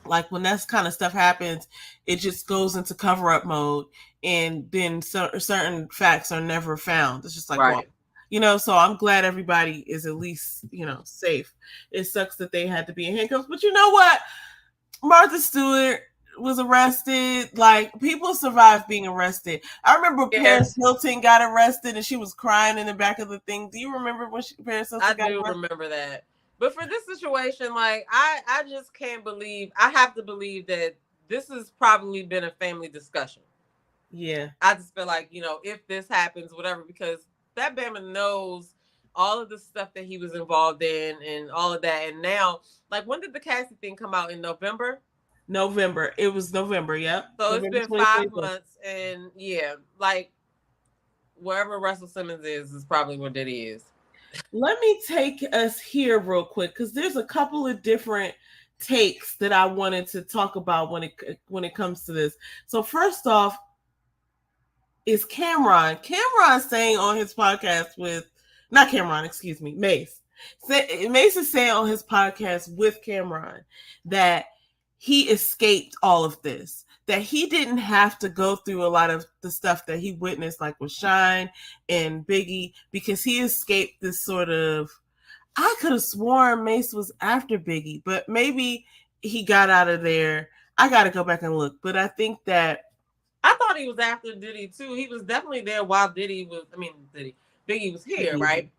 like when that kind of stuff happens, it just goes into cover-up mode, and then certain facts are never found. It's just like, right. Well, so I'm glad everybody is at least, safe. It sucks that they had to be in handcuffs, but you know what? Martha Stewart was arrested. Like, people survived being arrested. I remember Paris Hilton got arrested and she was crying in the back of the thing. Do you remember when Paris Hilton got arrested? I do remember that. But for this situation, like, I just can't believe, I have to believe that this has probably been a family discussion. Yeah. I just feel like, if this happens, whatever, because that Bama knows all of the stuff that he was involved in and all of that. And now, like, when did the Cassie thing come out? In November? It was November, yeah. So November it's been 5 months, and yeah, like, wherever Russell Simmons is probably where Diddy is. Let me take us here real quick, because there's a couple of different takes that I wanted to talk about when it comes to this. So first off is Cameron. Cameron saying on his podcast with not Cameron, excuse me, Mace. Mace is saying on his podcast with Cameron that he escaped all of this. That he didn't have to go through a lot of the stuff that he witnessed, like with Shine and Biggie, because he escaped this sort of. I could have sworn Mace was after Biggie, but maybe he got out of there. I got to go back and look, but I think that I thought he was after Diddy too. He was definitely there while Diddy was. I mean, Biggie was here, right?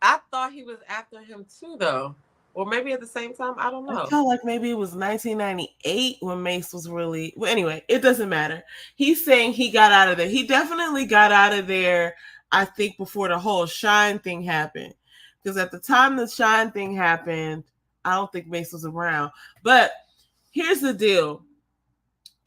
I thought he was after him too, though, or maybe at the same time. I don't know. I felt like maybe it was 1998 when Mace was really. Well, anyway, it doesn't matter. He's saying he got out of there. He definitely got out of there. I think before the whole Shine thing happened, because at the time the Shine thing happened, I don't think Mace was around. But here's the deal.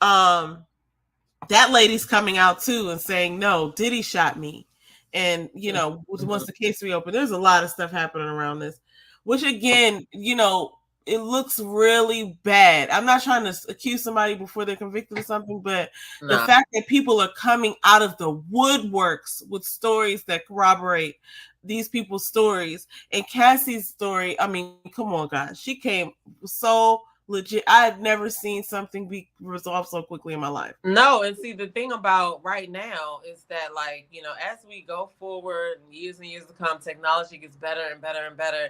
That lady's coming out too and saying, no, Diddy shot me. And, you know, once the case reopened, there's a lot of stuff happening around this, which again, you know, it looks really bad. I'm not trying to accuse somebody before they're convicted of something, but the fact that people are coming out of the woodworks with stories that corroborate these people's stories, and Cassie's story, I mean, come on, guys. She came so legit. I had never seen something be resolved so quickly in my life. No, and see, the thing about right now is that, like, you know, as we go forward, years and years to come, technology gets better and better and better.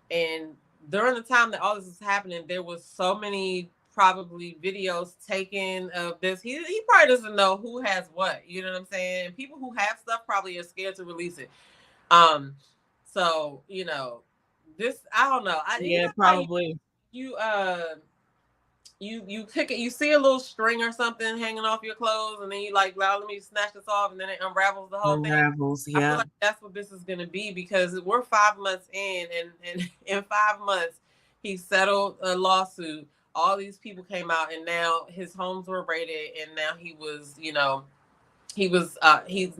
And during the time that all this was happening, there was so many probably videos taken of this. He probably doesn't know who has what. You know what I'm saying? People who have stuff probably are scared to release it. So you know, this I don't know. Yeah, probably. You pick it, you see a little string or something hanging off your clothes, and then you like, well, let me snatch this off, and then it unravels the whole thing. Yeah. I feel like that's what this is going to be, because we're 5 months in, and in 5 months he settled a lawsuit. All these people came out, and now his homes were raided, and now he was, you know, he's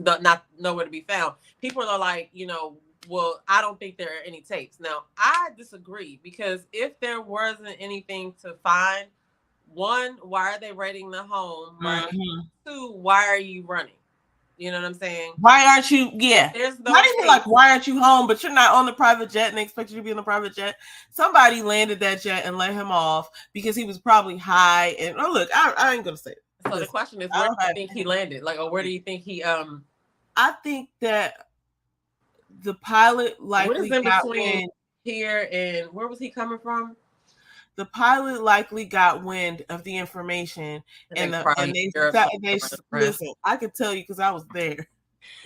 not nowhere to be found. People are like, you know, well, I don't think there are any tapes. Now, I disagree, because if there wasn't anything to find, one, why are they raiding the home? Right? Two, why are you running? You know what I'm saying? Why aren't you? Yeah. There's no not even like, why aren't you home? But you're not on the private jet, and they expect you to be on the private jet. Somebody landed that jet and let him off because he was probably high. And oh, look, I ain't gonna say it. So the question is, where do you think he landed? Like, or where do you think he? I think that the pilot likely got wind here, and where was he coming from? The pilot likely got wind of the information, and they listen. I could tell you because I was there.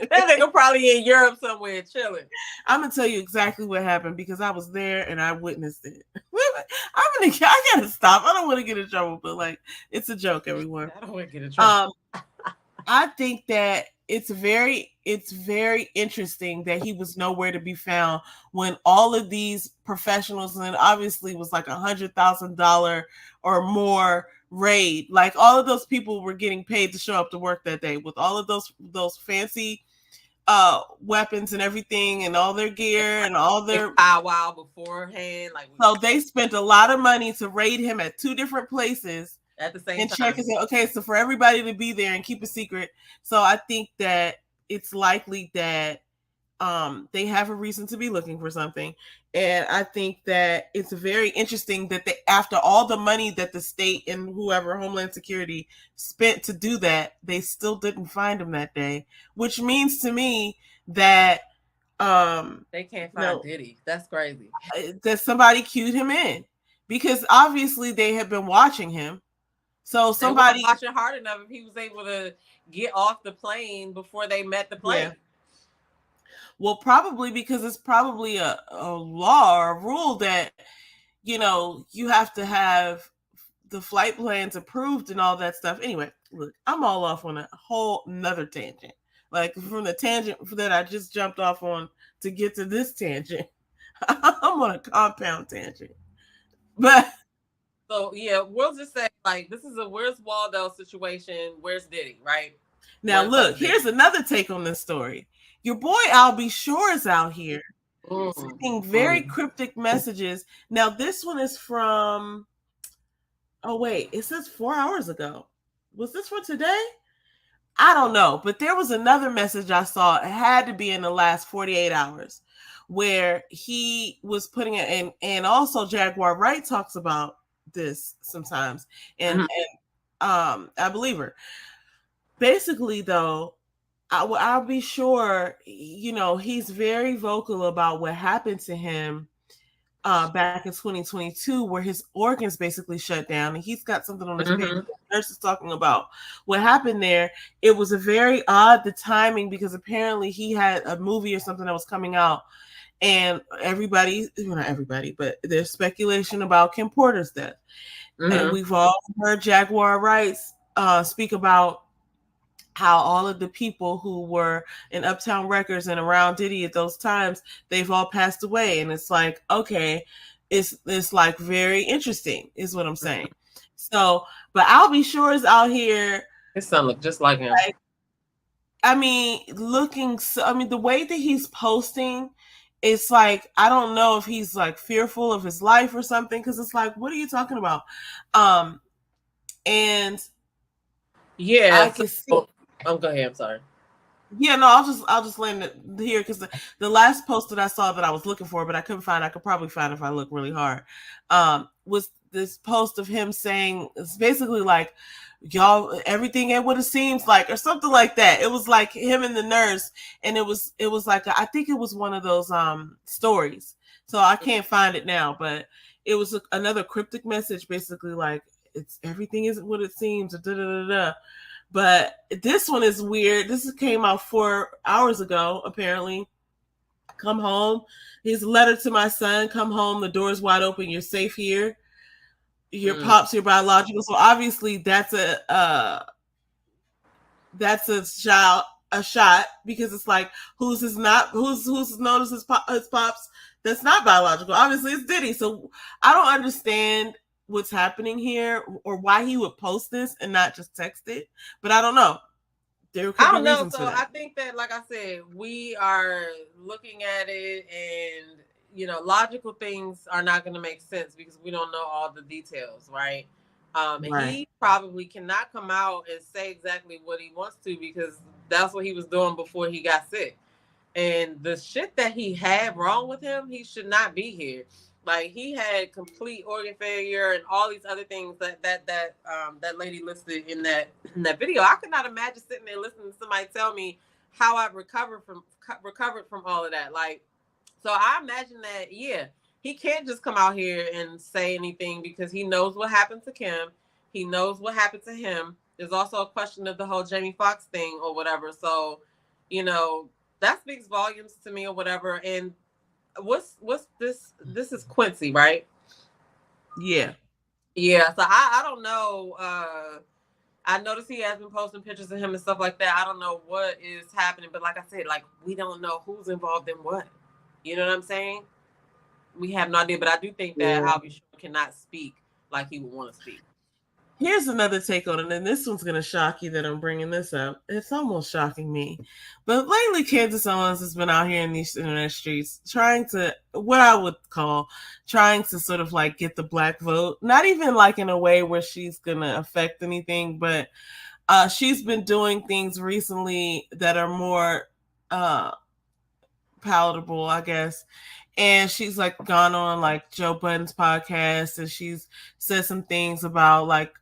That nigga probably in Europe somewhere chilling. I'm gonna tell you exactly what happened because I was there and I witnessed it. I gotta stop. I don't want to get in trouble, but like, it's a joke, everyone. I don't want to get in trouble. I think that it's very interesting that he was nowhere to be found when all of these professionals, and obviously was like $100,000 or more raid, like all of those people were getting paid to show up to work that day with all of those fancy weapons and everything, and all their gear and all their powwow beforehand. Like, so they spent a lot of money to raid him at 2 different places at the same and time. Check and say, okay, so for everybody to be there and keep a secret. So I think that it's likely that they have a reason to be looking for something. And I think that it's very interesting that after all the money that the state and whoever, Homeland Security, spent to do that, they still didn't find him that day, which means to me that they can't find Diddy. That's crazy. That somebody cued him in, because obviously they had been watching him. So somebody watching hard enough if he was able to get off the plane before they met the plane. Yeah. Well, probably because it's probably a law or a rule that, you know, you have to have the flight plans approved and all that stuff. Anyway, look, I'm all off on a whole nother tangent. Like from the tangent that I just jumped off on to get to this tangent, I'm on a compound tangent. But so yeah, we'll just say like this is a where's Waldo situation, where's Diddy, right? Now look, here's another take on this story. Your boy Albie Shore is out here sending very cryptic messages. Now, this one is from, oh, wait, it says 4 hours ago. Was this for today? I don't know, but there was another message I saw. It had to be in the last 48 hours where he was putting it in. And also, Jaguar Wright talks about this sometimes. And I believe her. Basically, though, I'll be sure, he's very vocal about what happened to him back in 2022, where his organs basically shut down, and he's got something on his page. The nurse is talking about what happened there. It was a very odd the timing, because apparently he had a movie or something that was coming out, and not everybody, but there's speculation about Kim Porter's death. And we've all heard Jaguar Wrights speak about how all of the people who were in Uptown Records and around Diddy at those times, they've all passed away. And it's like, okay, it's like very interesting is what I'm saying. So, but I'll Be Sure is out here. His son look just like him. The way that he's posting, it's like, I don't know if he's like fearful of his life or something. Cause it's like, what are you talking about? And yeah, I can see. Oh, go ahead. I'm sorry. Yeah, no, I'll just land it here, because the last post that I saw that I was looking for, but I couldn't find. I could probably find if I look really hard. Was this post of him saying, it's basically like, y'all, everything ain't what it seems like, or something like that. It was like him and the nurse, and it was like I think it was one of those stories. So I can't find it now, but it was another cryptic message, basically like, it's everything isn't what it seems. Da, da, da, da. But this one is weird. This came out 4 hours ago, apparently. Come home. His letter to my son, come home. The door's wide open. You're safe here. Your pops, your biological. So obviously that's a shot, because it's like, who's known as his pops that's not biological. Obviously it's Diddy. So I don't understand what's happening here, or why he would post this and not just text it, but I don't know. There could be reasons for that. I think that, like I said, we are looking at it, and logical things are not going to make sense because we don't know all the details, right? Right. He probably cannot come out and say exactly what he wants to, because that's what he was doing before he got sick. And the shit that he had wrong with him, he should not be here. Like, he had complete organ failure and all these other things that lady listed in that video. I could not imagine sitting there listening to somebody tell me how I recovered from all of that. Like, so I imagine that, yeah, he can't just come out here and say anything, because he knows what happened to Kim. He knows what happened to him. There's also a question of the whole Jamie Foxx thing or whatever. So, that speaks volumes to me or whatever. And what's this? This is Quincy, right? Yeah. So I don't know. I noticed he has been posting pictures of him and stuff like that. I don't know what is happening, but like I said, like, we don't know who's involved in what. You know what I'm saying? We have no idea, but I do think that I'll Be Sure cannot speak like he would want to speak. Here's another take on it, and this one's going to shock you that I'm bringing this up. It's almost shocking me. But lately, Kansas Owens has been out here in these internet streets trying to, what I would call, trying to sort of like get the black vote. Not even like in a way where she's going to affect anything, but she's been doing things recently that are more palatable, I guess. And she's like gone on like Joe Budden's podcast, and she's said some things about like,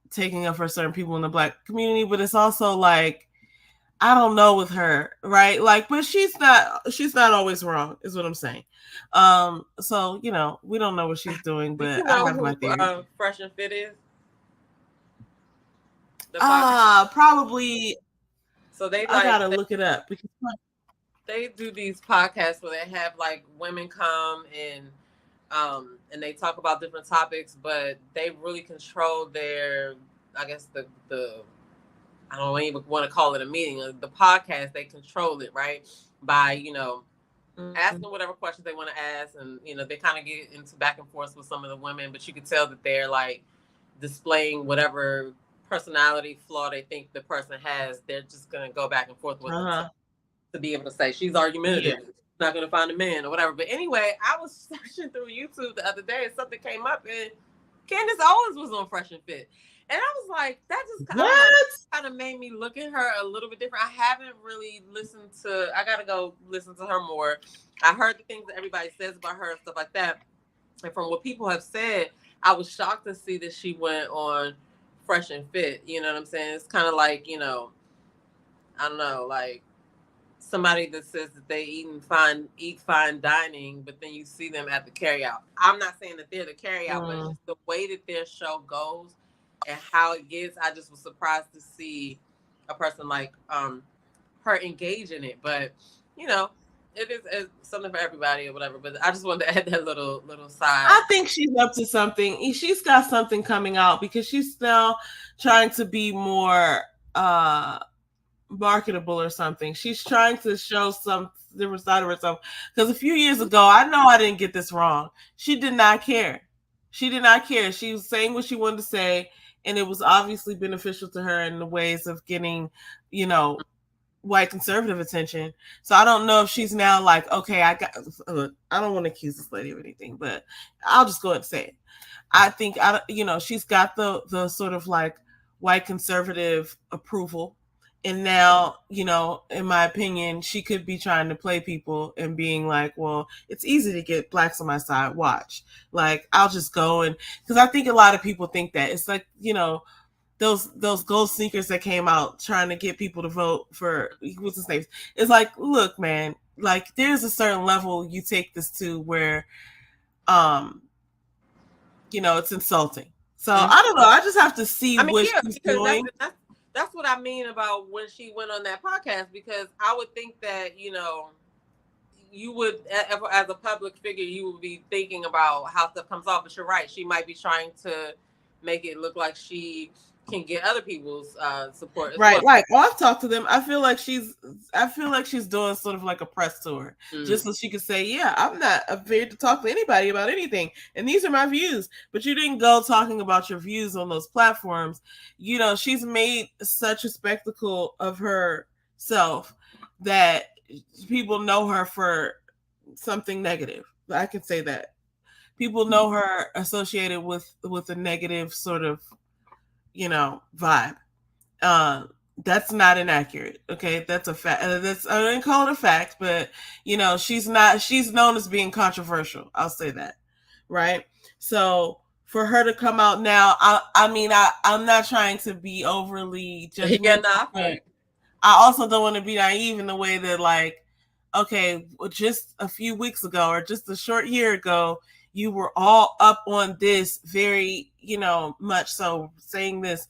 taking up for certain people in the black community, but it's also like, I don't know with her, right? Like, but she's not always wrong, is what I'm saying. So, we don't know what she's doing, but I have my theory. Fresh and Fit is? Probably. So I gotta look it up, because they do these podcasts where they have like women come and they talk about different topics, but they really control their, I guess the I don't even want to call it a meeting. The podcast, they control it, right? By, asking whatever questions they want to ask. And, they kind of get into back and forth with some of the women, but you can tell that they're like displaying whatever personality flaw they think the person has. They're just going to go back and forth with them to be able to say she's argumentative. not gonna find a man or whatever. But anyway, I was searching through YouTube the other day and something came up and Candace Owens was on Fresh and Fit. And I was like, that just, I don't know, What? kind of made me look at her a little bit different. I haven't really listened to, I gotta go listen to her more. I heard the things that everybody says about her and stuff like that. And from what people have said, I was shocked to see that she went on Fresh and Fit. You know what I'm saying? It's kind of like, you know, I don't know, like somebody that says that they eat fine dining, but then you see them at the carryout. I'm not saying that they're the carryout, but just the way that their show goes and how it gets, I just was surprised to see a person like her engage in it. But you know, it's something for everybody or whatever. But I just wanted to add that little side. I think she's up to something. She's got something coming out because she's now trying to be more marketable or something. She's trying to show some different side of herself. Because a few years ago, I know I didn't get this wrong. She did not care. She did not care. She was saying what she wanted to say, and it was obviously beneficial to her in the ways of getting, you know, white conservative attention. So I don't know if she's now like, okay, I don't want to accuse this lady of anything, but I'll just go ahead and say it. I think she's got the sort of like white conservative approval. And now, you know, in my opinion, she could be trying to play people and being like, well, it's easy to get blacks on my side. Watch. Like, I'll just go and, because I think a lot of people think that. It's like, you know, those gold sneakers that came out trying to get people to vote for, what's his name? It's like, look, man, like, there's a certain level you take this to where, you know, it's insulting. So, I don't know. I just have to see what she's doing. That's what I mean about when she went on that podcast, because I would think that, you know, you would, as a public figure, you would be thinking about how stuff comes off. But you're right. She might be trying to make it look like she can get other people's support. Right. Like, I've talked to them. I feel like she's doing sort of like a press tour, just so she could say, yeah, I'm not afraid to talk to anybody about anything. And these are my views. But you didn't go talking about your views on those platforms. You know, she's made such a spectacle of herself that people know her for something negative. I can say that. People know her associated with a negative sort of, you know, vibe. That's not inaccurate. Okay, that's a fact. That's, I didn't call it a fact, but you know, she's known as being controversial. I'll say that, right? So for her to come out now, I'm not trying to be overly judgmental. Yeah, but I also don't want to be naive in the way that, like, okay, just a few weeks ago or just a short year ago, you were all up on this very, you know, much so saying this,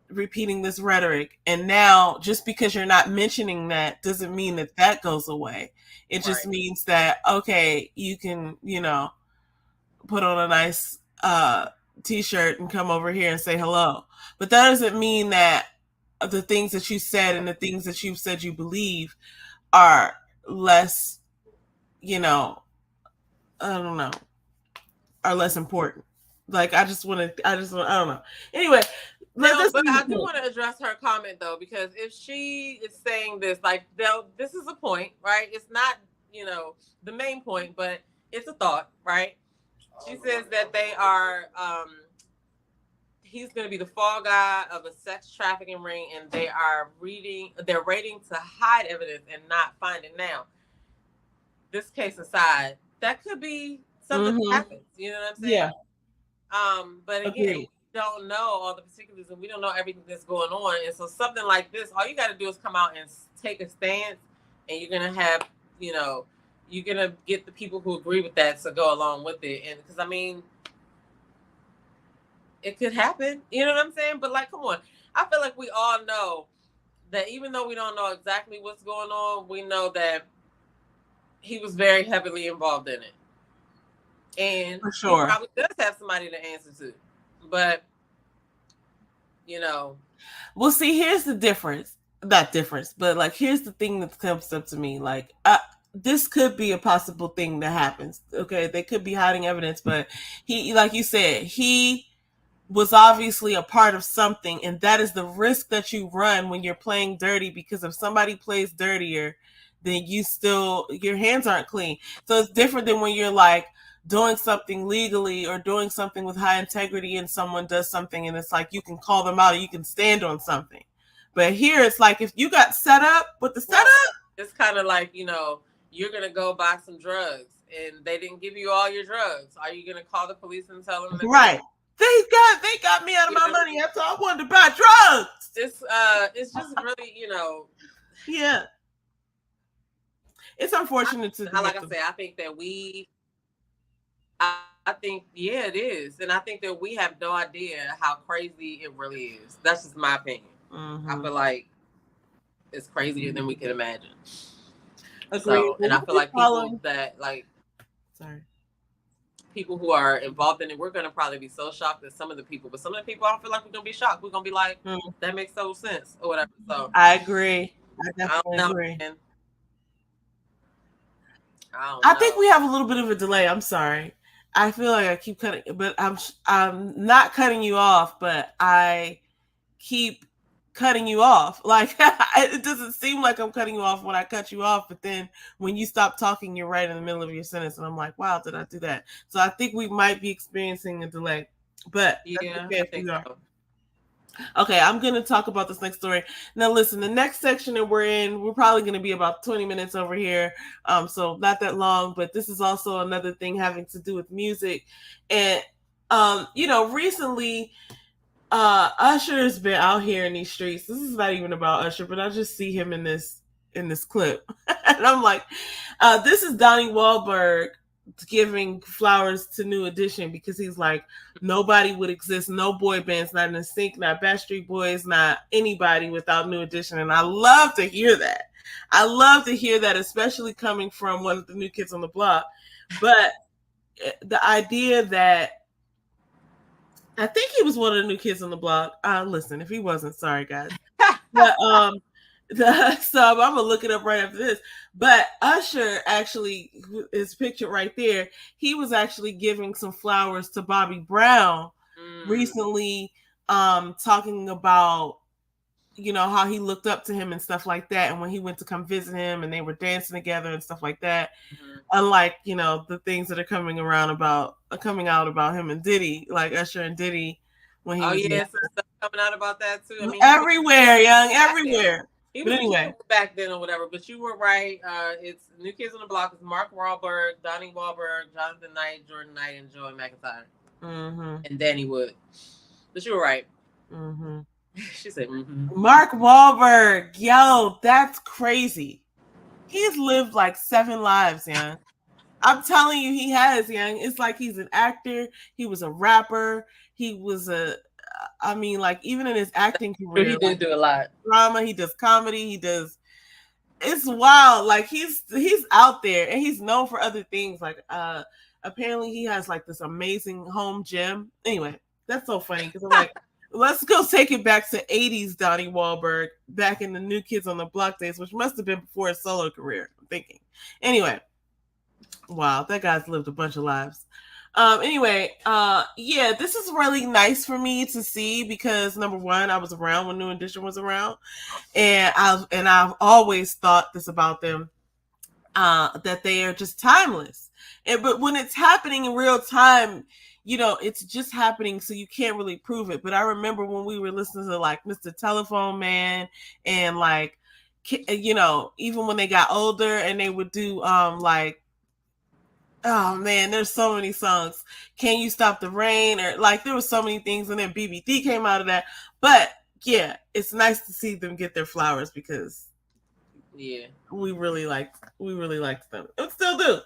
repeating this rhetoric. And now just because you're not mentioning that doesn't mean that goes away. It just means that, okay, you can, you know, put on a nice t-shirt and come over here and say hello. But that doesn't mean that the things that you said and the things that you've said you believe are less, you know, I don't know, are less important. Like, I don't know. Anyway, but I do want to address her comment though, because if she is saying this, like, this is a point, right? It's not, you know, the main point, but it's a thought, right? She says that they are, he's going to be the fall guy of a sex trafficking ring, and they're raiding to hide evidence and not find it. Now, this case aside, that could be something that happens. You know what I'm saying? Yeah. But again, we don't know all the particulars, and we don't know everything that's going on. And so something like this, all you got to do is come out and take a stance, and you're going to have, you know, you're going to get the people who agree with that to go along with it. And because, I mean, it could happen. You know what I'm saying? But, like, come on. I feel like we all know that even though we don't know exactly what's going on, we know that he was very heavily involved in it. And for sure, he probably does have somebody to answer to. But, you know. Well, see, here's the difference. Not difference, but, like, here's the thing that comes up to me. Like, this could be a possible thing that happens. Okay, they could be hiding evidence, but he, like you said, he was obviously a part of something, and that is the risk that you run when you're playing dirty, because if somebody plays dirtier, then you still, your hands aren't clean. So it's different than when you're like doing something legally or doing something with high integrity and someone does something and it's like you can call them out or you can stand on something. But here it's like if you got set up with the setup, it's kind of like, you're gonna go buy some drugs and they didn't give you all your drugs. Are you gonna call the police and tell them that right? They got me out of my money after I wanted to buy drugs. It's just really, yeah. It's unfortunate like I said, I think that I think, yeah, it is. And I think that we have no idea how crazy it really is. That's just my opinion. Mm-hmm. I feel like it's crazier than we can imagine. Agreed. So, and I feel like people that people who are involved in it, we're going to probably be so shocked at some of the people, but some of the people, I don't feel like we're going to be shocked. We're going to be like, that makes total sense or whatever. So I agree. I definitely agree. I think we have a little bit of a delay. I'm sorry. I feel like I keep cutting, but I'm not cutting you off, but I keep cutting you off. Like it doesn't seem like I'm cutting you off when I cut you off, but then when you stop talking, you're right in the middle of your sentence, and I'm like, wow, did I do that? So I think we might be experiencing a delay, but yeah, okay, I think so. Okay, I'm going to talk about this next story. Now, listen, the next section that we're in, we're probably going to be about 20 minutes over here. So not that long, but this is also another thing having to do with music. And, recently, Usher has been out here in these streets. This is not even about Usher, but I just see him in this clip. And I'm like, this is Donnie Wahlberg giving flowers to New Edition because he's like, nobody would exist, no boy bands, not NSYNC, not Backstreet Boys, not anybody without New Edition. And I love to hear that. I love to hear that, especially coming from one of the new kids on the block. But the idea that I think he was one of the new kids on the block. Listen, if he wasn't, sorry guys. But so I'm gonna look it up right after this. But Usher actually is pictured right there. He was actually giving some flowers to Bobby Brown recently, talking about how he looked up to him and stuff like that. And when he went to come visit him and they were dancing together and stuff like that. Mm-hmm. Unlike, the things that are coming out about him and Diddy, like Usher and Diddy when he was some stuff coming out about that too. I mean, everywhere, everywhere. But anyway, back then or whatever. But you were right. It's New Kids on the Block. It's Mark Wahlberg, Donnie Wahlberg, Jonathan Knight, Jordan Knight, and Joey McIntyre, and Danny Wood. But you were right. Mm-hmm. She said, Mark Wahlberg, yo, that's crazy. He's lived like 7 lives, young. I'm telling you, he has, young. It's like he's an actor. He was a rapper. He was even in his acting career, he did do a lot. Drama. He does comedy. It's wild. Like he's out there, and he's known for other things. Like apparently he has like this amazing home gym. Anyway, that's so funny because I'm like. Let's go take it back to 80s Donnie Wahlberg, back in the New Kids on the Block days, which must have been before his solo career, I'm thinking. Anyway, wow, that guy's lived a bunch of lives. This is really nice for me to see because, number one, I was around when New Edition was around, and I've always thought this about them, that they are just timeless. But when it's happening in real time, it's just happening, so you can't really prove it. But I remember when we were listening to like Mr. Telephone Man and like, even when they got older and they would do like, oh man, there's so many songs. Can You Stop the Rain? Or like there were so many things, and then BBD came out of that. But yeah, it's nice to see them get their flowers because we really liked them. And still do.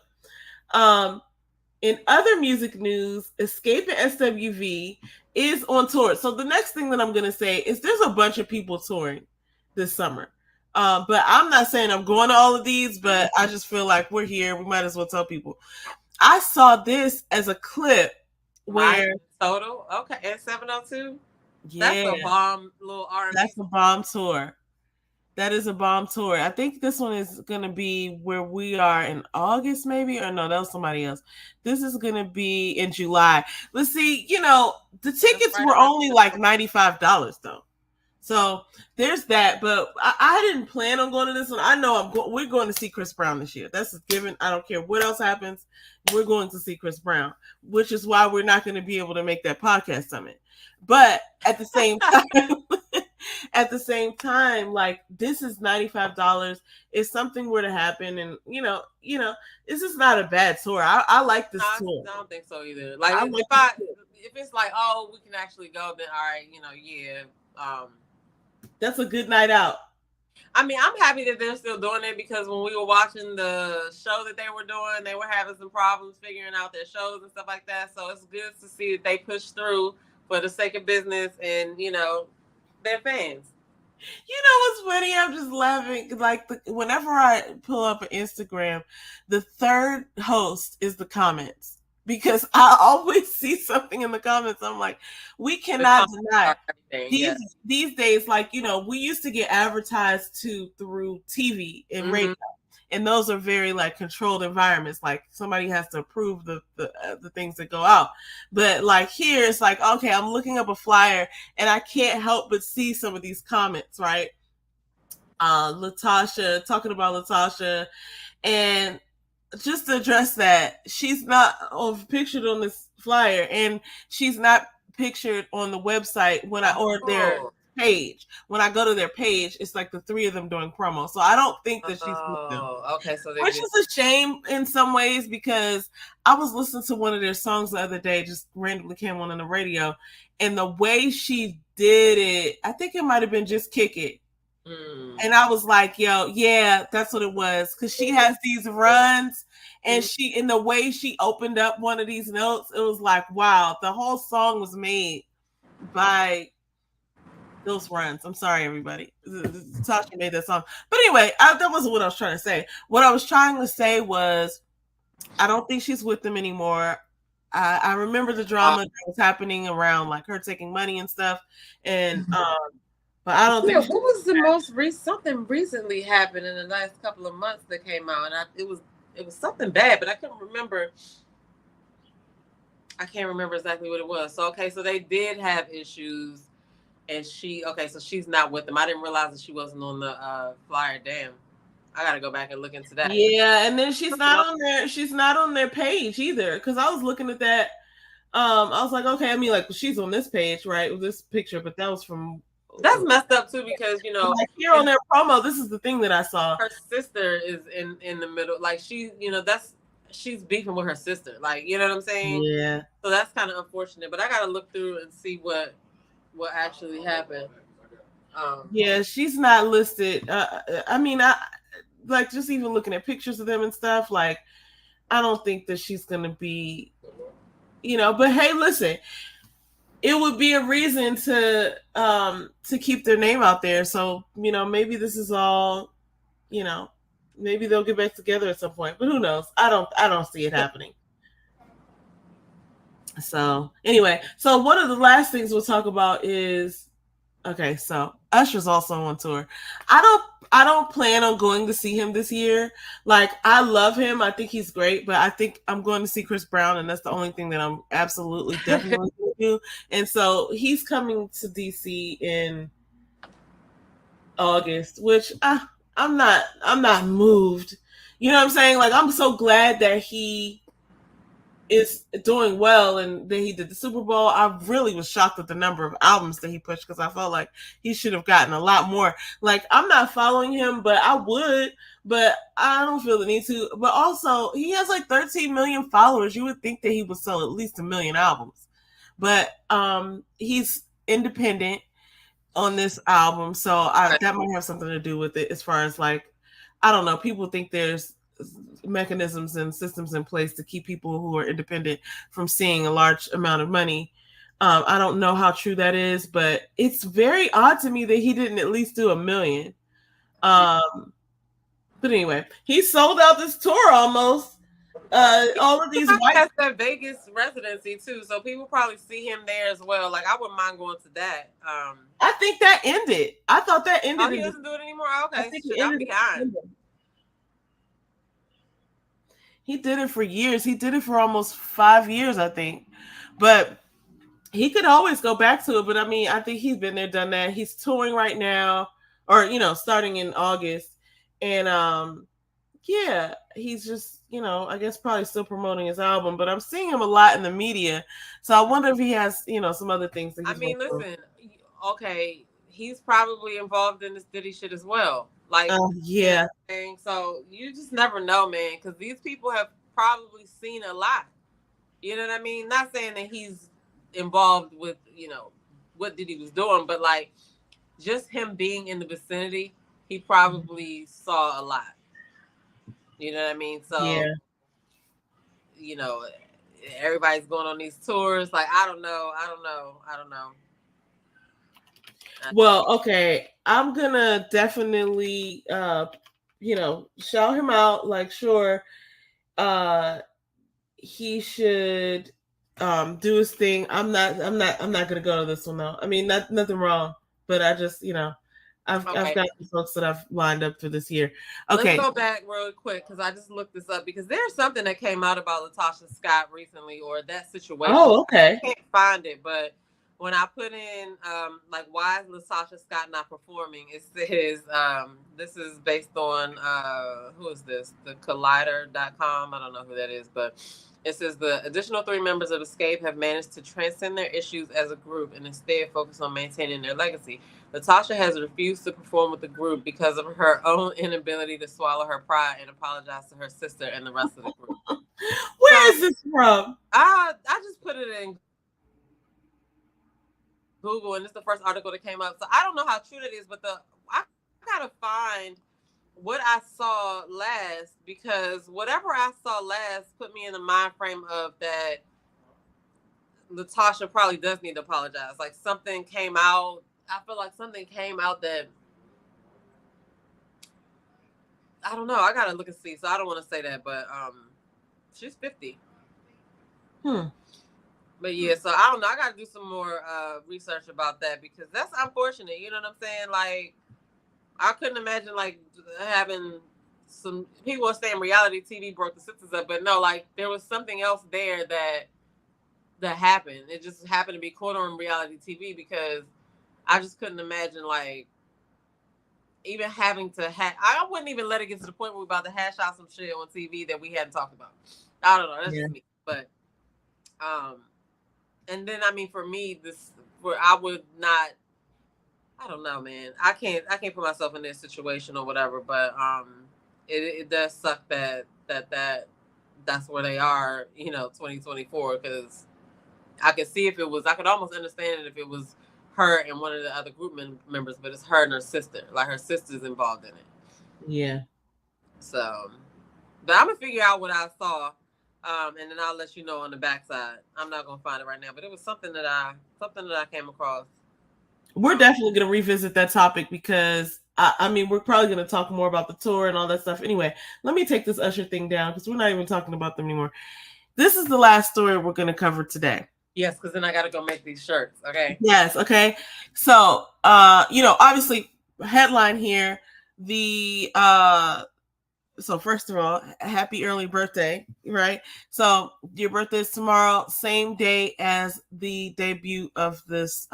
In other music news, Escape and SWV is on tour. So the next thing that I'm going to say is there's a bunch of people touring this summer. But I'm not saying I'm going to all of these, but I just feel like we're here. We might as well tell people. I saw this as a clip where... Total? Okay, at 702? Yeah. That's a bomb little R&B. That's a bomb tour. That is a bomb tour. I think this one is going to be where we are in August, maybe. Or no, that was somebody else. This is going to be in July. Let's see, the tickets were only like $95, though. So there's that. But I didn't plan on going to this one. I know we're going to see Chris Brown this year. That's a given. I don't care what else happens. We're going to see Chris Brown, which is why we're not going to be able to make that podcast summit. But at the same time, at the same time, like this is $95. If something were to happen, and this is not a bad tour. I like this tour. I don't think so either. Like I like if it's like, oh, we can actually go, then all right, yeah. That's a good night out. I mean, I'm happy that they're still doing it because when we were watching the show that they were doing, they were having some problems figuring out their shows and stuff like that. So it's good to see that they push through for the sake of business and, their fans. You know what's funny? I'm just laughing. Like whenever I pull up an Instagram, the third host is the comments. Because I always see something in the comments. I'm like, we cannot deny these days. Like we used to get advertised through TV and radio, and those are very like controlled environments. Like somebody has to approve the things that go out. But like here, it's like, okay, I'm looking up a flyer, and I can't help but see some of these comments, right? Latasha, talking about Latasha, and just to address that, she's not pictured on this flyer, and she's not pictured on the website or their page. When I go to their page, it's like the three of them doing promo. So I don't think that she's with them. Okay, so which is a shame in some ways, because I was listening to one of their songs the other day, just randomly came on the radio, and the way she did it, I think it might have been Just Kick It. And I was like, yo, yeah, that's what it was. Because she has these runs, and in the way she opened up one of these notes, it was like, wow, the whole song was made by those runs. I'm sorry, everybody. Tasha made that song. But anyway, that wasn't what I was trying to say. What I was trying to say was, I don't think she's with them anymore. I remember the drama that was happening around like her taking money and stuff. And but I don't think. What was the most something recently happened in the last couple of months that came out, and it was something bad, but I couldn't remember. I can't remember exactly what it was. So so they did have issues, and so she's not with them. I didn't realize that she wasn't on the flyer. Damn, I gotta go back and look into that. Yeah, and then she's not on there. She's not on their page either. Because I was looking at that. I was like, okay, I mean, like she's on this page, right, with this picture, but that was from. That's messed up too, because like here on their promo, this is the thing that I saw. Her sister is in the middle, like she's beefing with her sister, like you know what I'm saying? Yeah. So that's kind of unfortunate, but I gotta look through and see what actually happened. Yeah, she's not listed. I mean, I like just even looking at pictures of them and stuff. Like, I don't think that she's gonna be, But hey, listen. It would be a reason to keep their name out there. So, maybe this is all, maybe they'll get back together at some point. But who knows? I don't see it happening. So anyway, so one of the last things we'll talk about is so Usher's also on tour. I don't plan on going to see him this year. Like, I love him. I think he's great, but I think I'm going to see Chris Brown, and that's the only thing that I'm absolutely definitely going to do. And so he's coming to DC in August, which I'm not moved. You know what I'm saying? Like, I'm so glad that he is doing well and that he did the Super Bowl. I really was shocked at the number of albums that he pushed, because I felt like he should have gotten a lot more. Like, I'm not following him, but I would, but I don't feel the need to. But also, he has like 13 million followers. You would think that he would sell at least 1 million albums. But he's independent on this album, so that might have something to do with it, as far as like, I don't know, people think there's mechanisms and systems in place to keep people who are independent from seeing a large amount of money. I don't know how true that is, but it's very odd to me that he didn't at least do 1 million. But anyway, he sold out this tour almost. All of these white has that Vegas residency too, so people probably see him there as well. Like, I wouldn't mind going to that. I think that ended. I thought that ended. Oh, he doesn't do it anymore. Okay, I think I'm behind. He did it for years. He did it for almost 5 years, I think. But he could always go back to it, but I mean, I think he's been there, done that. He's touring right now, or starting in August, and yeah, he's just I guess probably still promoting his album, but I'm seeing him a lot in the media, so I wonder if he has some other things that I he's mean, working on. listen, okay, he's probably involved in this Diddy shit as well. Like, you know Yeah, what I'm saying? So you just never know, man, because these people have probably seen a lot. You know what I mean? Not saying that he's involved with, what Diddy was doing, but like just him being in the vicinity, he probably saw a lot. You know what I mean? So, yeah. you know, everybody's going on these tours. Like, I don't know. I don't know. I don't know. Well, okay, I'm gonna definitely shout him out. Like, sure, uh, he should do his thing. I'm not gonna go to this one though. I mean, nothing wrong, but I just I've Okay. got the folks that I've lined up for this year. Let's Okay. go back real quick because I just looked this up because there's something that came out about Latasha Scott recently or that situation. Oh, okay. I can't find it, but when I put in like why is Latasha Scott not performing, it says this is based on who is this? The Collider.com. I don't know who that is, but it says the additional three members of Escape have managed to transcend their issues as a group and instead focus on maintaining their legacy. Latasha has refused to perform with the group because of her own inability to swallow her pride and apologize to her sister and the rest of the group. Where So is this from? I just put it in Google and it's the first article that came up. So I don't know how true that is, but I gotta find what I saw last because whatever I saw last put me in the mind frame of that Latasha probably does need to apologize. Like something came out. I feel like something came out that I don't know. I gotta look and see. So I don't want to say that, but she's 50. Hmm. But yeah, so I don't know. I gotta do some more research about that because that's unfortunate. You know what I'm saying? Like I couldn't imagine like having some people are saying reality TV broke the sisters up, but no, like there was something else there that happened. It just happened to be caught on reality TV because I just couldn't imagine like even having to I wouldn't even let it get to the point where we're about to hash out some shit on TV that we hadn't talked about. I don't know. That's Yeah. just me. But and then I mean for me, this where I would not I don't know, man. I can't put myself in this situation or whatever, but it does suck that's where they are, 2024 because I could see if it was I could almost understand it if it was her and one of the other group members, but it's her and her sister. Like her sister's involved in it. Yeah. So, but I'm gonna figure out what I saw, and then I'll let you know on the backside. I'm not gonna find it right now, but it was something that I came across. We're definitely going to revisit that topic because I mean we're probably going to talk more about the tour and all that stuff. Anyway, let me take this Usher thing down because we're not even talking about them anymore. This is the last story we're going to cover today. Yes, because then I got to go make these shirts. Okay. Yes. Okay. So, obviously, headline here. The so first of all, happy early birthday, right? So your birthday is tomorrow, same day as the debut of this.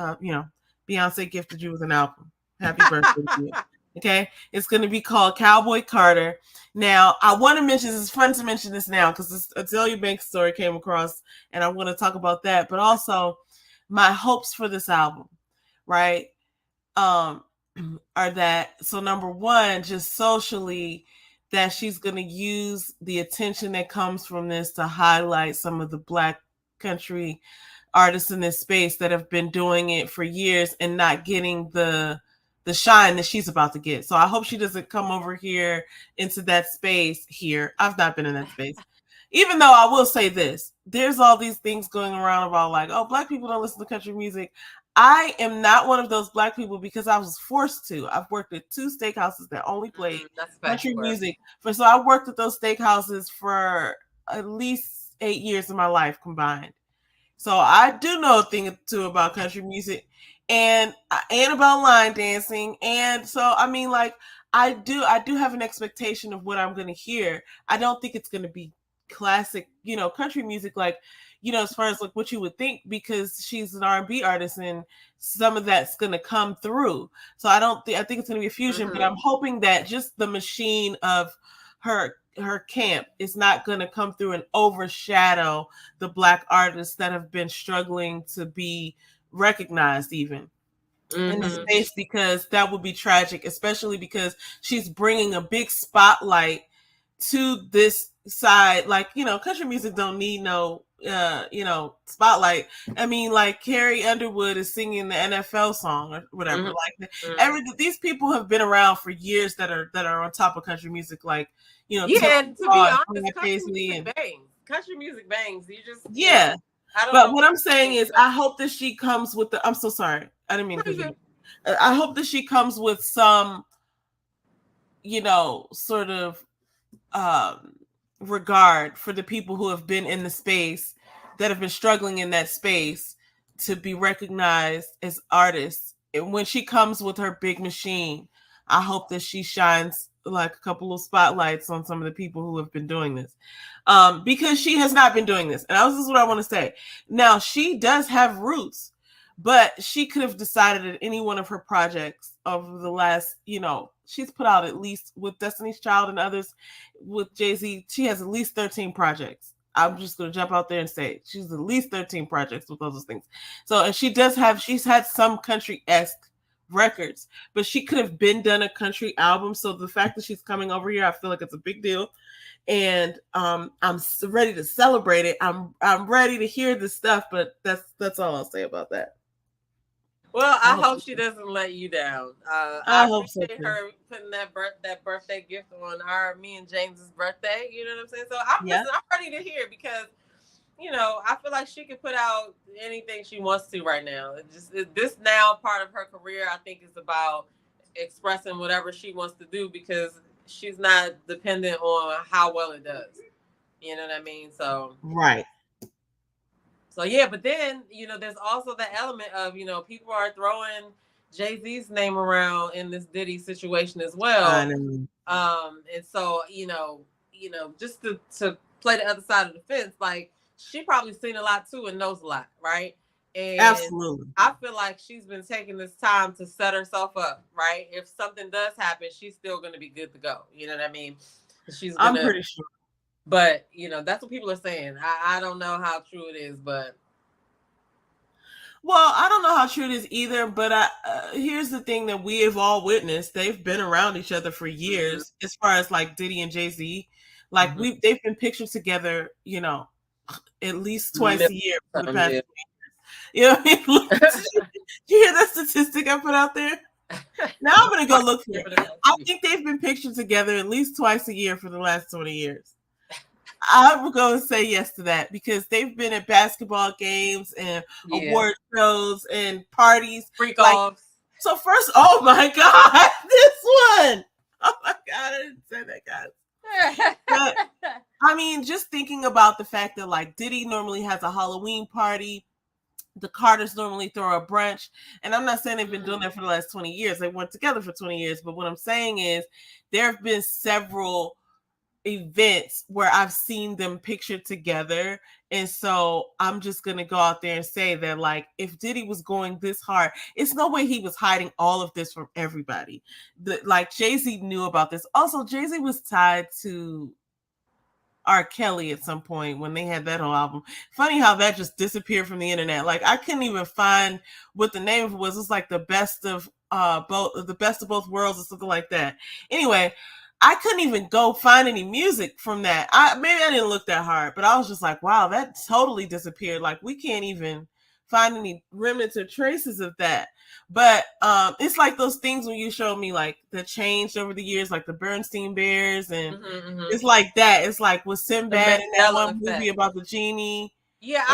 Beyonce gifted you with an album. Happy birthday to you. Okay, it's going to be called Cowboy Carter. Now, I want to mention it's fun to mention this now because this Azealia Banks story came across, and I want to talk about that. But also, my hopes for this album, right? Are that so? Number one, just socially, that she's going to use the attention that comes from this to highlight some of the Black country artists in this space that have been doing it for years and not getting the shine that she's about to get. So I hope she doesn't come over here into that space here. I've not been in that space. Even though I will say this, there's all these things going around about like, oh, Black people don't listen to country music. I am not one of those Black people because I was forced to. I've worked at 2 steakhouses that only played country music. So I worked at those steakhouses for at least 8 years of my life combined. So I do know a thing or two about country music and about line dancing. And so I mean like I do have an expectation of what I'm going to hear. I don't think it's going to be classic, country music, like, as far as like what you would think, because she's an R&B artist and some of that's going to come through. So I think it's going to be a fusion, but I'm hoping that just the machine of her camp is not going to come through and overshadow the Black artists that have been struggling to be recognized even in the space, because that would be tragic, especially because she's bringing a big spotlight to this side. Like, country music don't need no spotlight. I mean, like Carrie Underwood is singing the NFL song or whatever. Like these people have been around for years that are on top of country music, like, yeah, and to be honest, country music bangs. You just I don't know. What I'm saying is, I hope that she comes with I'm so sorry. I didn't mean to. I hope that she comes with some, sort of regard for the people who have been in the space, that have been struggling in that space, to be recognized as artists. And when she comes with her big machine, I hope that she shines like a couple of spotlights on some of the people who have been doing this, because she has not been doing this. And this is what I want to say. Now, she does have roots, but she could have decided at any one of her projects over the last, she's put out, at least with Destiny's Child and others, with Jay-Z, she has at least 13 projects. I'm just going to jump out there and say she's at least 13 projects with those things. So, and she's had some country-esque records, but she could have been done a country album. So the fact that she's coming over here, I feel like it's a big deal. And I'm ready to celebrate it. I'm ready to hear the stuff, but that's all I'll say about that. Well, I hope she doesn't let you down. I hope so too. Her putting that birthday gift on me and James's birthday. You know what I'm saying? So I'm ready to hear, because I feel like she can put out anything she wants to right now. This now part of her career, I think, is about expressing whatever she wants to do, because she's not dependent on how well it does. You know what I mean? So right. So yeah, but then there's also the element of people are throwing Jay-Z's name around in this Diddy situation as well. And so just to play the other side of the fence, like, she probably seen a lot too and knows a lot, right? And absolutely, I feel like she's been taking this time to set herself up, right? If something does happen, she's still going to be good to go. You know what I mean? I'm pretty sure. But, that's what people are saying. I don't know how true it is, but. Well, I don't know how true it is either, but here's the thing that we have all witnessed. They've been around each other for years, as far as like Diddy and Jay-Z. Like, they've been pictured together, at least twice a year for the past 2 years. You know what I mean? Did you hear that statistic I put out there? Now I'm going to go look for it. I think they've been pictured together at least twice a year for the last 20 years. I'm going to say yes to that, because they've been at basketball games and award shows and parties. Freak-offs. So first, oh my God, this one. Oh my God, I didn't say that, guys. But, I mean, just thinking about the fact that, like, Diddy normally has a Halloween party. The Carters normally throw a brunch. And I'm not saying they've been doing that for the last 20 years. They weren't together for 20 years. But what I'm saying is there have been several events where I've seen them pictured together. And so I'm just going to go out there and say that, like, if Diddy was going this hard, it's no way he was hiding all of this from everybody. Like, Jay-Z knew about this. Also, Jay-Z was tied to R. Kelly at some point when they had that whole album. Funny how that just disappeared from the internet. Like, I couldn't even find what the name of it was. It was like the best of both worlds or something like that. Anyway, I couldn't even go find any music from that. Maybe I didn't look that hard, but I was just like, wow, that totally disappeared. Like, we can't even find any remnants or traces of that. But it's like those things when you showed me, like, that changed over the years, like the Bernstein Bears, and it's like that. It's like with Sinbad in that one movie about the genie. Yeah,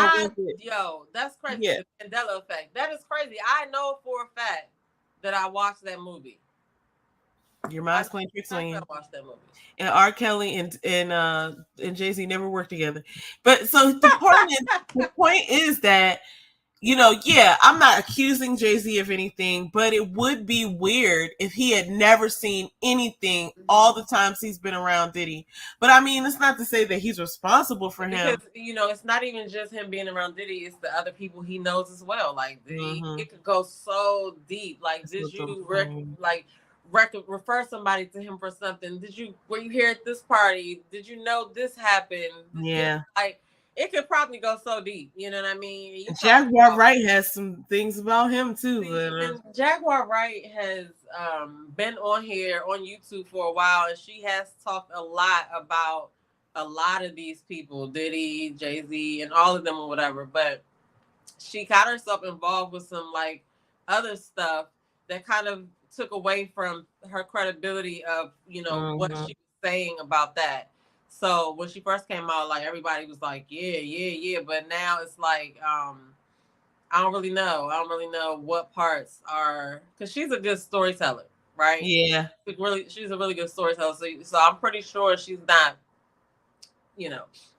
that's crazy. Yeah. The Mandela effect. That is crazy. I know for a fact that I watched that movie. Your mind's playing tricks on you. And R. Kelly and Jay-Z never worked together. But so the point is that, Yeah, I'm not accusing Jay-Z of anything, but it would be weird if he had never seen anything all the times he's been around Diddy. But I mean, it's not to say that he's responsible for because him. it's not even just him being around Diddy; it's the other people he knows as well. Like Mm-hmm. it could go so deep. Like, did you refer somebody to him for something? Were you here at this party? Did you know this happened? Yeah. Like, it could probably go so deep. You know what I mean? Jaguar Wright has some things about him too. Even Jaguar Wright has been on here on YouTube for a while, and she has talked a lot about a lot of these people, Diddy, Jay-Z, and all of them or whatever. But she got herself involved with some like other stuff that kind of took away from her credibility of what she was saying about that. So when she first came out, like everybody was like, yeah. But now it's like, I don't really know. I don't really know what parts are, because she's a good storyteller, right? Yeah. She's a really good storyteller. So I'm pretty sure she's not,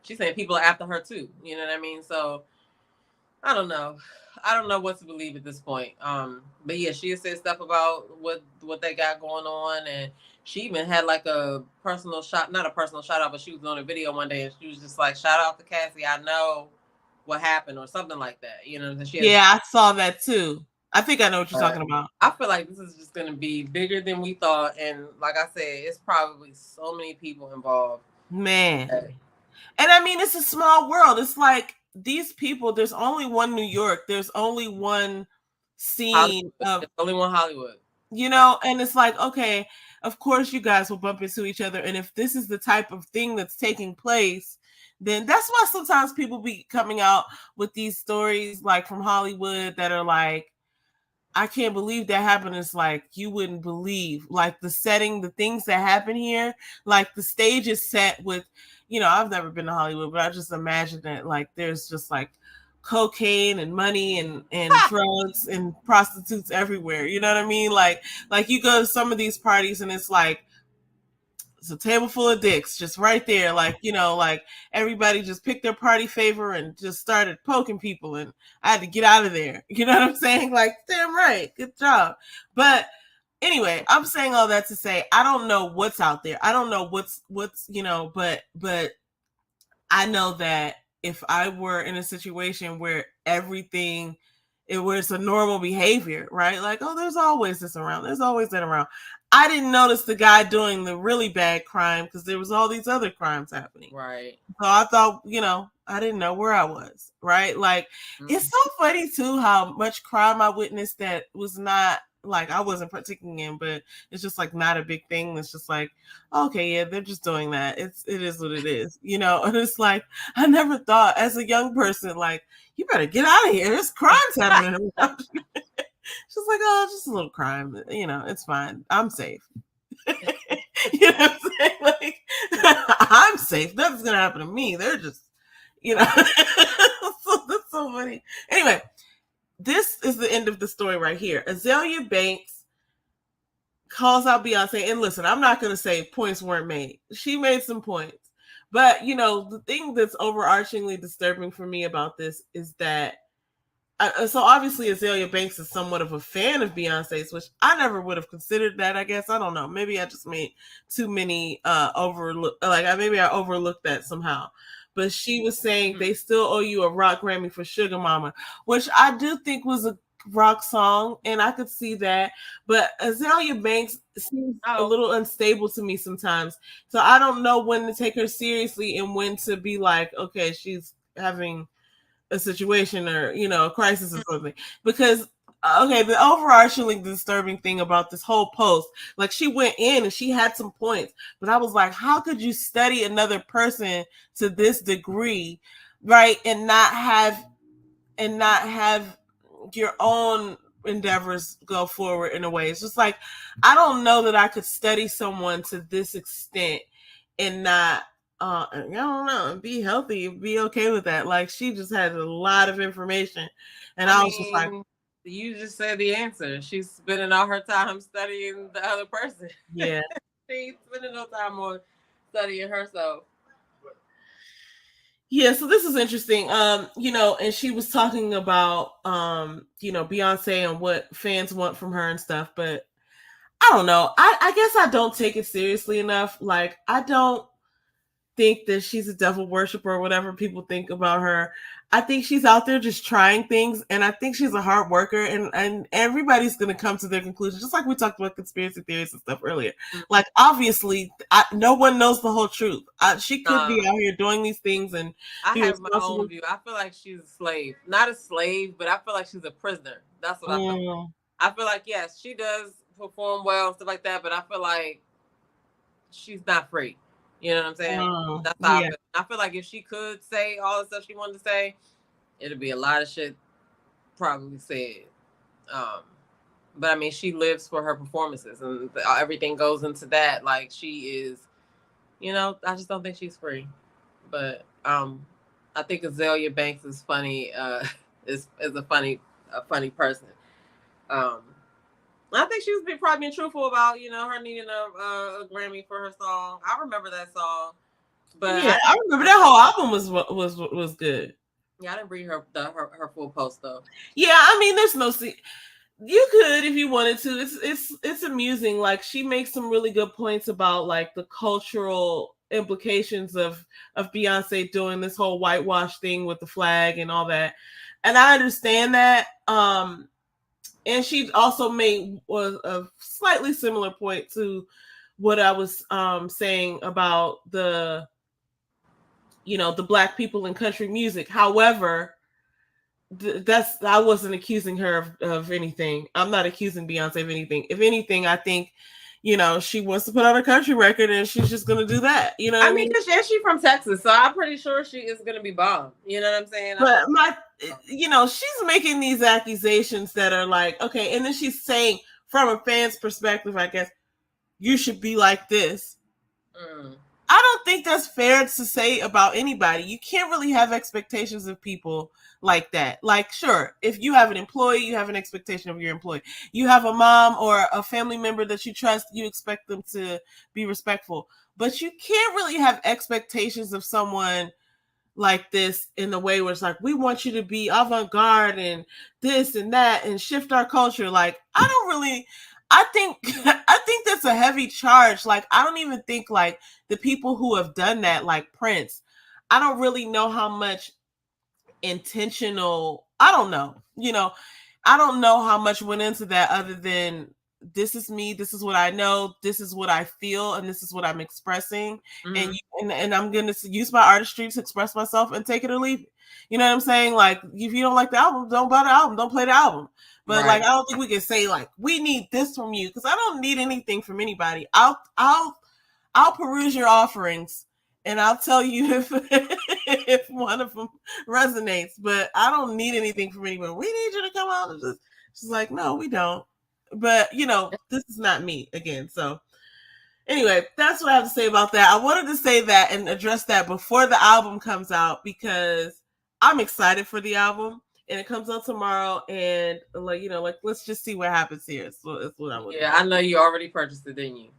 she's saying people are after her too. You know what I mean? So I don't know. I don't know what to believe at this point. But yeah, she said stuff about what they got going on, and she even had like a personal shot, not a personal shout out, but she was on a video one day and she was just like, "Shout out to Cassie. I know what happened," or something like that. I saw that too. I think I know what you're talking about. I feel like this is just going to be bigger than we thought, and like I said, it's probably so many people involved. Man. And I mean, it's a small world. It's like these people, there's only one New York. There's only one scene there's only one Hollywood. And it's like, okay, of course you guys will bump into each other. And if this is the type of thing that's taking place, then that's why sometimes people be coming out with these stories like from Hollywood that are like, I can't believe that happened. It's like, you wouldn't believe, like the setting, the things that happen here, like the stage is set with, I've never been to Hollywood, but I just imagine that like there's just like cocaine and money and drugs and prostitutes everywhere. You know what I mean? Like you go to some of these parties and it's like, it's a table full of dicks just right there. Like, like everybody just picked their party favor and just started poking people. And I had to get out of there. You know what I'm saying? Like, damn right. Good job. But anyway, I'm saying all that to say, I don't know what's out there. I don't know what's, but I know that if I were in a situation where it was a normal behavior, right? Like, oh, there's always this around. There's always that around. I didn't notice the guy doing the really bad crime because there was all these other crimes happening. Right. So I thought, I didn't know where I was, right? Like, It's so funny too how much crime I witnessed that was not like I wasn't partaking in, but it's just like not a big thing. It's just like, okay, yeah, they're just doing that. It is what it is, And it's like I never thought as a young person, like, you better get out of here. There's crimes happening. She's like, oh, just a little crime. It's fine. I'm safe. You know what I'm saying? Like, I'm safe. Nothing's gonna happen to me. They're just, so that's so funny. Anyway, this is the end of the story right here. Azalea Banks calls out Beyonce, and listen, I'm not gonna say points weren't made. She made some points, but the thing that's overarchingly disturbing for me about this is that. So obviously Azalea Banks is somewhat of a fan of Beyonce's, which I never would have considered that. I guess I don't know. Maybe I just made too many maybe I overlooked that somehow. But she was saying they still owe you a rock Grammy for Sugar Mama, which I do think was a rock song, and I could see that. But Azalea Banks seems a little unstable to me sometimes, so I don't know when to take her seriously and when to be like, okay, she's having a situation or a crisis or something. Because the overarchingly disturbing thing about this whole post, like, she went in and she had some points, but I was like, how could you study another person to this degree, right, and not have your own endeavors go forward in a way? It's just like, I don't know that I could study someone to this extent and not I don't know, be healthy, be okay with that. Like, she just had a lot of information, and I was just like, you just said the answer. She's spending all her time studying the other person. Yeah. She's spending no time on studying herself. Yeah, so this is interesting. And she was talking about Beyonce and what fans want from her and stuff, but I don't know. I guess I don't take it seriously enough. Like, I don't think that she's a devil worshiper or whatever people think about her. I think she's out there just trying things, and I think she's a hard worker, and everybody's going to come to their conclusion, just like we talked about conspiracy theories and stuff earlier. Like, obviously, no one knows the whole truth. She could be out here doing these things and I be have my responsible. own view. I feel like she's a slave. Not a slave, but I feel like she's a prisoner. That's what I feel. I feel like, yes, she does perform well and stuff like that, but I feel like she's not free. You know what I'm saying? That's how I feel. I feel like if she could say all the stuff she wanted to say, it'd be a lot of shit probably said. But I mean, she lives for her performances, and everything goes into that. Like, she is, I just don't think she's free. But I think Azalea Banks is funny. Is a funny person. I think she was probably being truthful about her needing a Grammy for her song. I remember that song, but yeah, I remember that whole album was good. Yeah, I didn't read her full post though. Yeah, I mean, there's no you could if you wanted to. It's amusing. Like, she makes some really good points about like the cultural implications of Beyonce doing this whole whitewash thing with the flag and all that. And I understand that. And she also made a slightly similar point to what I was saying about the Black people in country music. However, I wasn't accusing her of anything. I'm not accusing Beyonce of anything. If anything, I think she wants to put out a country record and she's just gonna do that. You know what I mean? Because she's from Texas, so I'm pretty sure she is gonna be bomb. You know what I'm saying? But she's making these accusations that are like, okay, and then she's saying from a fan's perspective, I guess, you should be like this. I don't think that's fair to say about anybody. You can't really have expectations of people like that. Like, sure, if you have an employee, you have an expectation of your employee. You have a mom or a family member that you trust, you expect them to be respectful. But you can't really have expectations of someone like this in the way where it's like, we want you to be avant-garde and this and that and shift our culture. Like, I think that's a heavy charge. Like, I don't even think like the people who have done that, like Prince, I don't really know how much intentional, I don't know how much went into that other than this is me, this is what I know, this is what I feel, and this is what I'm expressing. And I'm going to use my artistry to express myself and take it or leave it. You know what I'm saying? Like, if you don't like the album, don't buy the album, don't play the album. But like, I don't think we can say like, we need this from you, because I don't need anything from anybody. I'll peruse your offerings and I'll tell you if one of them resonates. But I don't need anything from anyone. We need you to come out and just like, no, we don't. But this is not me again. So anyway, that's what I have to say about that. I wanted to say that and address that before the album comes out, because I'm excited for the album. And it comes out tomorrow, and let's just see what happens here. So that's what I would. Yeah, I know you already purchased it, didn't you?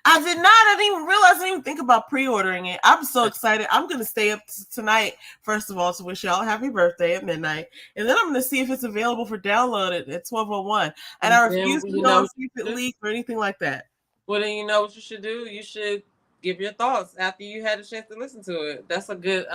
I did not. I didn't even realize. I didn't even think about pre-ordering it. I'm so excited. I'm going to stay up tonight, first of all, to wish y'all a happy birthday at midnight. And then I'm going to see if it's available for download at 12:01. And I refuse to go see if it leaks or anything like that. Well, then you know what you should do? You should give your thoughts after you had a chance to listen to it. That's a good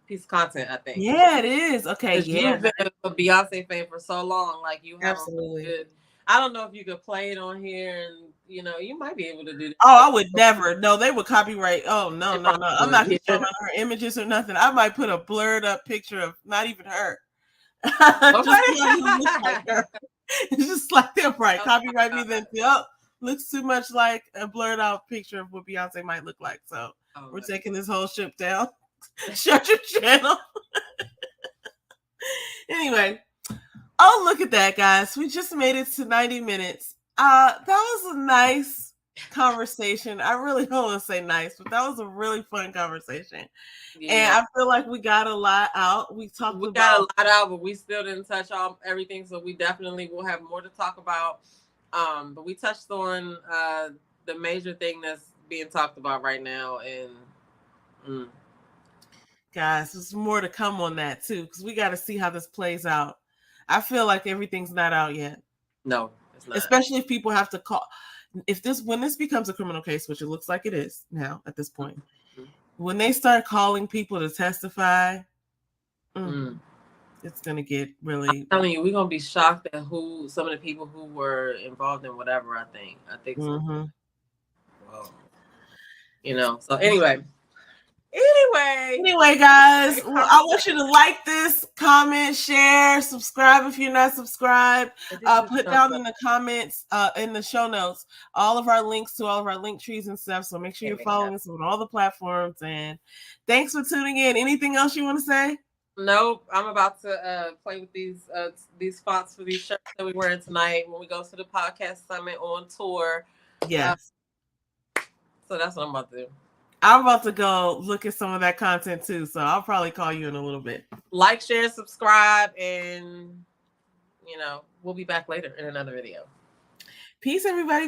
piece of content, I think. Yeah, it is. Okay, yeah. You've been a Beyonce fan for so long. Like, you have absolutely good. I don't know if you could play it on here, and you might be able to do that. Oh, I would never. No, they would copyright. Oh, no. I'm not showing her images or nothing. I might put a blurred up picture of not even her. Just like her. It's just like they're right. Copyright me then. Oh, looks too much like a blurred out picture of what Beyonce might look like. So we're taking this whole ship down. Shut your channel. Anyway. Oh, look at that, guys. We just made it to 90 minutes. That was a nice conversation. I really don't want to say nice, but that was a really fun conversation. Yeah. And I feel like we got a lot out. We got a lot out, but we still didn't touch on everything. So we definitely will have more to talk about. But we touched on the major thing that's being talked about right now. And Guys, there's more to come on that too, because we got to see how this plays out. I feel like everything's not out yet. No, it's not. Especially if people have to call. When this becomes a criminal case, which it looks like it is now at this point, when they start calling people to testify, it's gonna get really. I'm telling you, we're gonna be shocked at some of the people who were involved in whatever. I think so. Wow. You know. So anyway, guys, I want you to like this, comment, share, subscribe if you're not subscribed. Put down in the comments, in the show notes, all of our links to all of our link trees and stuff. So make sure you're following us on all the platforms. And thanks for tuning in. Anything else you want to say? Nope. I'm about to play with these fonts for these shirts that we're wearing tonight when we go to the podcast summit on tour. Yes. So that's what I'm about to do. I'm about to go look at some of that content too, so I'll probably call you in a little bit. Like, share, subscribe, and we'll be back later in another video. Peace, everybody.